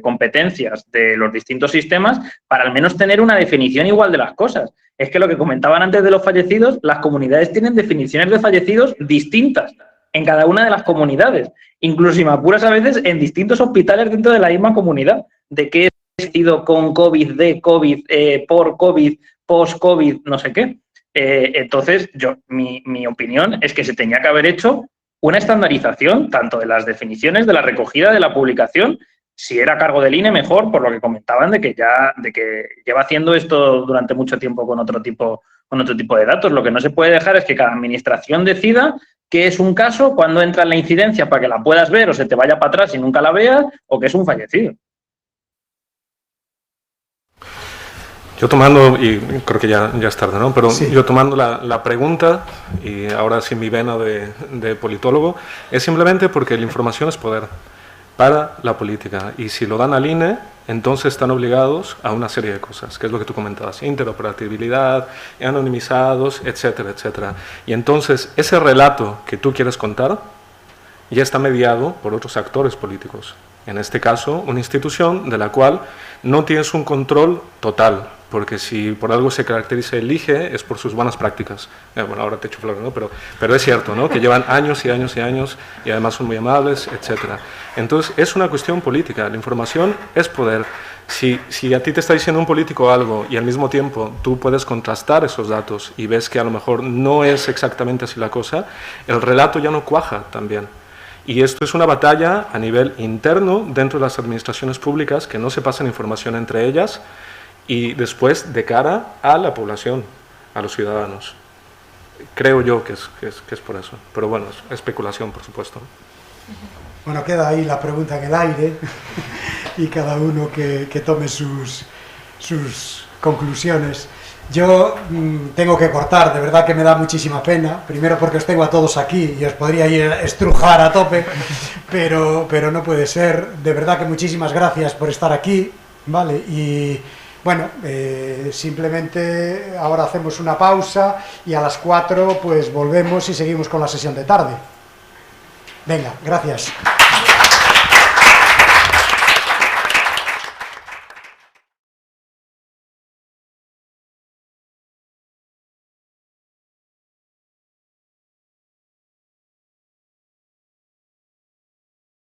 competencias de los distintos sistemas para al menos tener una definición igual de las cosas. Es que lo que comentaban antes de los fallecidos, las comunidades tienen definiciones de fallecidos distintas en cada una de las comunidades. Incluso, si me apuras, a veces en distintos hospitales dentro de la misma comunidad, de qué es fallecido con COVID, de COVID, por COVID, post-COVID, no sé qué. Entonces, mi opinión es que se tenía que haber hecho una estandarización tanto de las definiciones, de la recogida, de la publicación. Si era a cargo del INE, mejor, por lo que comentaban de que lleva haciendo esto durante mucho tiempo con otro tipo de datos. Lo que no se puede dejar es que cada administración decida qué es un caso, cuándo entra en la incidencia para que la puedas ver o se te vaya para atrás y nunca la veas, o que es un fallecido. Yo tomando, y creo que ya es tarde, ¿no? Pero sí. Yo tomando la pregunta, y ahora sí mi vena de politólogo, es simplemente porque la información es poder para la política. Y si lo dan al INE, entonces están obligados a una serie de cosas, que es lo que tú comentabas, interoperabilidad, anonimizados, etcétera, etcétera. Y entonces ese relato que tú quieres contar ya está mediado por otros actores políticos. En este caso, una institución de la cual no tienes un control total, porque si por algo se caracteriza el IGE es por sus buenas prácticas. Bueno, ahora te echo flores, ¿no? Pero es cierto, ¿no? Que llevan años y años y años y además son muy amables, etcétera. Entonces, es una cuestión política. La información es poder. Si a ti te está diciendo un político algo y al mismo tiempo tú puedes contrastar esos datos y ves que a lo mejor no es exactamente así la cosa, el relato ya no cuaja también. Y esto es una batalla a nivel interno dentro de las administraciones públicas, que no se pasan información entre ellas, y después de cara a la población, a los ciudadanos. Creo yo que es por eso. Pero bueno, es especulación, por supuesto. Bueno, queda ahí la pregunta en el aire y cada uno que tome sus conclusiones. Yo tengo que cortar, de verdad que me da muchísima pena, primero porque os tengo a todos aquí y os podría ir a estrujar a tope, pero no puede ser. De verdad que muchísimas gracias por estar aquí, ¿vale? Y bueno, simplemente ahora hacemos una pausa y a las 4 pues volvemos y seguimos con la sesión de tarde. Venga, gracias.